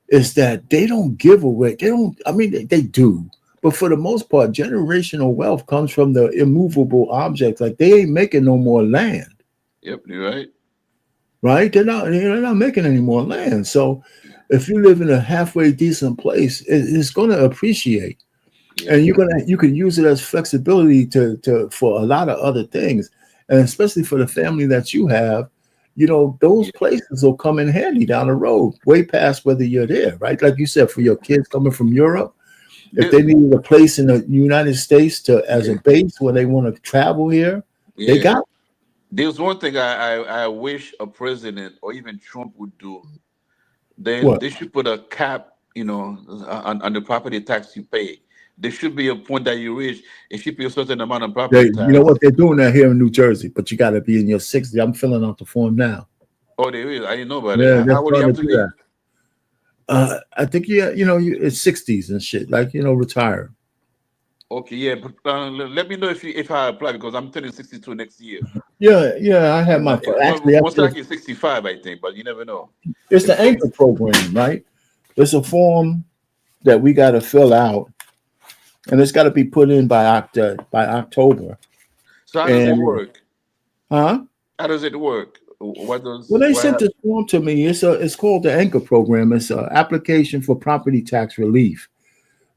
Speaker 2: is that they don't give away. They don't. I mean, they do, But for the most part, generational wealth comes from the immovable objects. Like they ain't making no more land,
Speaker 3: Yep, you're right.
Speaker 2: right? They're not making any more land. So if you live in a halfway decent place, it's going to appreciate, and you can use it as flexibility to for a lot of other things, and especially for the family that you have. You know, those places will come in handy down the road, way past whether you're there, right? Like you said, for your kids coming from Europe, if they needed a place in the United States as a base where they want to travel here, they got it.
Speaker 3: There's one thing I wish a president or even Trump would do.
Speaker 2: What?
Speaker 3: They should put a cap, on the property tax you pay. There should be a point that you reach if you pay a certain amount of property tax.
Speaker 2: You know what? They're doing that here in New Jersey, but you got to be in your 60s. I'm filling out the form now.
Speaker 3: Oh, there is. I didn't know about
Speaker 2: Yeah,
Speaker 3: it.
Speaker 2: they're
Speaker 3: How old do you
Speaker 2: starting
Speaker 3: have
Speaker 2: to
Speaker 3: to
Speaker 2: do
Speaker 3: be?
Speaker 2: that. I think it's 60s and shit, like retired.
Speaker 3: Okay, yeah, but let me know if I apply because I'm turning 62 next year.
Speaker 2: Yeah, I have my actually.
Speaker 3: Most likely 65, I think, but you never know.
Speaker 2: It's the anchor program, right? It's a form that we got to fill out, and it's got to be put in by October.
Speaker 3: So how does it work?
Speaker 2: Huh?
Speaker 3: How does it work?
Speaker 2: Well, they sent this form to me. It's called the Anchor Program. It's an application for property tax relief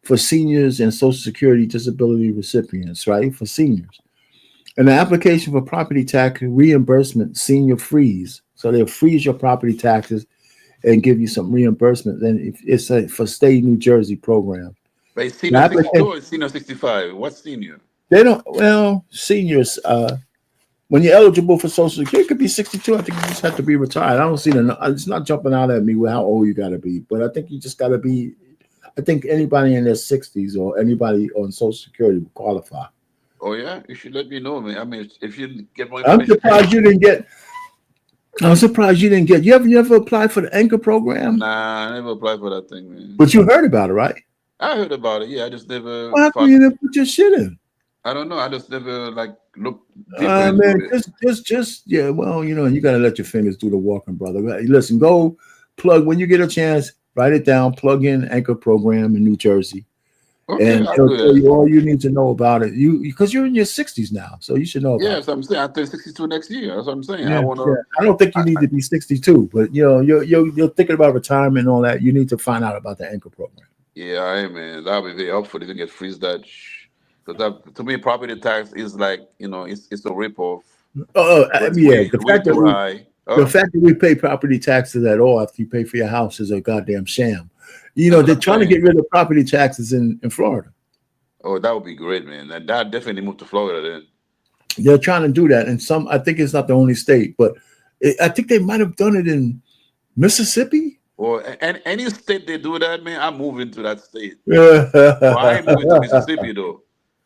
Speaker 2: for seniors and Social Security disability recipients, right? For seniors. And the application for property tax reimbursement, senior freeze. So they'll freeze your property taxes and give you some reimbursement. Then it's for state New Jersey program.
Speaker 3: But it's senior 62 or senior 65? What's senior?
Speaker 2: They don't, well, seniors, when you're eligible for Social Security, it could be 62. I think you just have to be retired. I don't see it's not jumping out at me with how old you got to be, but I think you just got to be. I think anybody in their 60s or anybody on Social Security will qualify.
Speaker 3: Oh yeah, you should let me know, man. I mean, if you get more
Speaker 2: I'm
Speaker 3: information.
Speaker 2: surprised you didn't get. You ever applied for the Anchor program?
Speaker 3: Nah, I never applied for that thing, man.
Speaker 2: But you heard about it, right?
Speaker 3: I heard about it. Yeah, I just never.
Speaker 2: Well, how come you didn't put your shit in?
Speaker 3: I don't know. I just never looked deeper into
Speaker 2: Man,
Speaker 3: it.
Speaker 2: just yeah. Well, you got to let your fingers do the walking, brother. Listen, go plug when you get a chance. Write it down. Plug in Anchor program in New Jersey, and it'll tell you all you need to know about it. Because you're in your 60s now, so you should know. About
Speaker 3: Yes, I'm saying I turn 62 next year. That's what I'm saying.
Speaker 2: Yeah,
Speaker 3: I
Speaker 2: I don't think you need to be 62, but you're thinking about retirement and all that. You need to find out about the Anchor program.
Speaker 3: Yeah, I am, man. That'll be very helpful if you get freeze that. Because to me, property tax is like it's a ripoff.
Speaker 2: The fact that we pay property taxes at all after you pay for your house is a goddamn sham. They're trying to get rid of property taxes in Florida.
Speaker 3: Oh, that would be great, man. That definitely move to Florida then.
Speaker 2: They're trying to do that, and I think it's not the only state, but I think they might have done it in Mississippi.
Speaker 3: Or any state they do that, man, I'm moving to that state. I ain't moving to Mississippi though.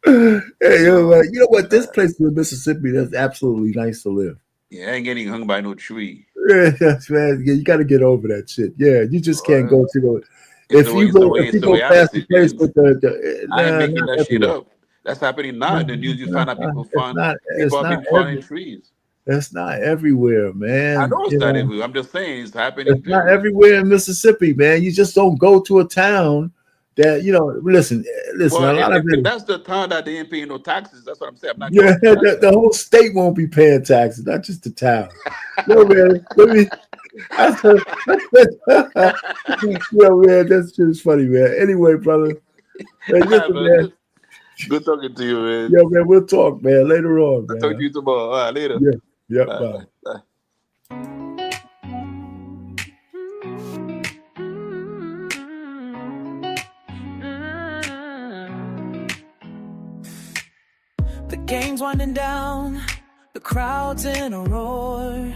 Speaker 2: Hey, you know what? This place in Mississippi, that's absolutely nice to live.
Speaker 3: Yeah, I ain't getting hung by no tree.
Speaker 2: Yeah, man. You got to get over that shit. Yeah, you just can't go to the. If you go past the place with
Speaker 3: I ain't making that shit up. That's happening now. In the news, you find out people have been falling trees.
Speaker 2: That's not everywhere, man.
Speaker 3: I know it's not everywhere. I'm just saying it's happening.
Speaker 2: It's not everywhere in Mississippi, man. You just don't go to a town that listen.
Speaker 3: Well,
Speaker 2: a lot of
Speaker 3: if that's the town that they ain't paying no taxes. That's what I'm saying. I'm not.
Speaker 2: The whole state won't be paying taxes, not just the town. No, man. Man, that's just funny, man. Anyway, brother. Hey, listen, man.
Speaker 3: Good talking to you, man.
Speaker 2: Yeah, man. We'll talk, man, later on, man.
Speaker 3: I'll talk to you tomorrow. All right, later.
Speaker 2: Yeah.
Speaker 3: Bye.
Speaker 1: The game's winding down, the crowd's in a roar.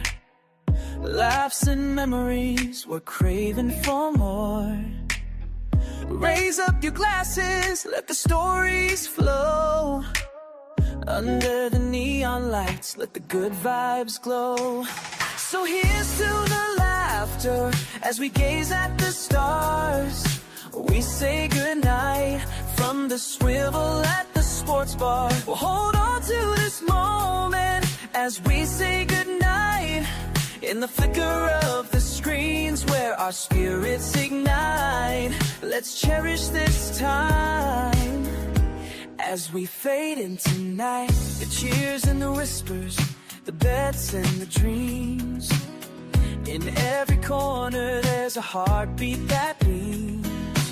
Speaker 1: Laughs and memories, we're craving for more. Raise up your glasses, let the stories flow. Under the neon lights, let the good vibes glow. So here's to the laughter as we gaze at the stars. We say goodnight from the swivel at the sports bar. We'll hold on to this moment as we say goodnight. In the flicker of the screens where our spirits ignite. Let's cherish this time. As we fade into night, the cheers and the whispers, the bets and the dreams. In every corner there's a heartbeat that beats.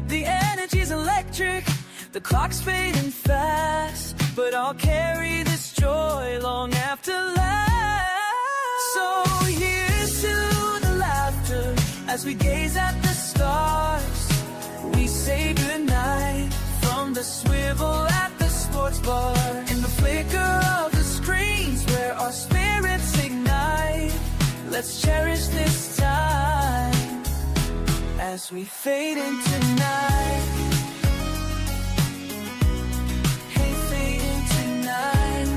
Speaker 1: The energy's electric, the clock's fading fast, but I'll carry this joy long after last. So here's to the laughter as we gaze at the stars. We say goodnight from the swivel at the sports bar. In the flicker of the screens where our spirits ignite, let's cherish this time as we fade into night. Hey, fade into night.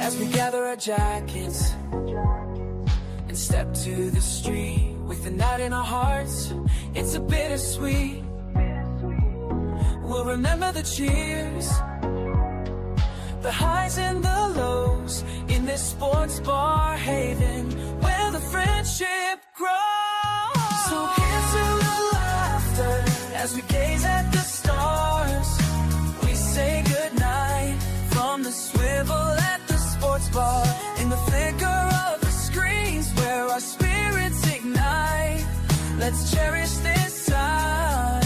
Speaker 1: As we gather our jackets and step to the street with the night in our hearts, it's a bittersweet. We'll remember the cheers, the highs and the lows in this sports bar haven where the friendship grows. So here's to the laughter as we gaze at the stars. We say goodnight from the swivel at the sports bar. In the flicker of the screens where our spirits ignite, let's cherish this time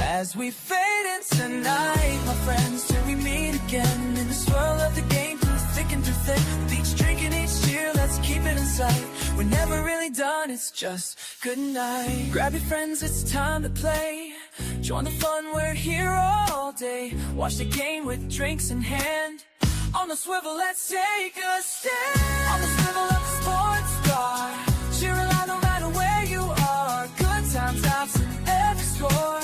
Speaker 1: as we fade into night, my friends, till we meet again. In the swirl of the game, through thick and through thin, the beach drinking each cheer, let's keep it in sight. We're never really done, it's just good night. Grab your friends, it's time to play. Join the fun, we're here all day. Watch the game with drinks in hand. On the swivel, let's take a stand. On the swivel of the sports bar, cheer aloud no matter where you are. Good times, absent every score.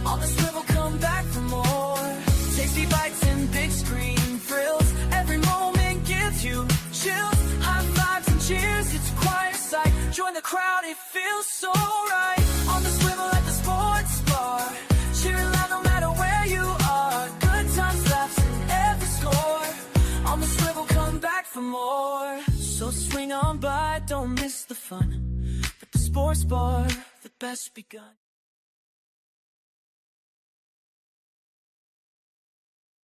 Speaker 1: On the swivel, come back for more. Tasty bites and big screen thrills. Every moment gives you chills. High fives and cheers, it's quite a sight. Join the crowd, it feels so right. On the swivel at the sports bar, cheer loud no matter where you are. Good times, laughs and every score. On the swivel, come back for more. So swing on by, don't miss the fun. But the sports bar, the best begun.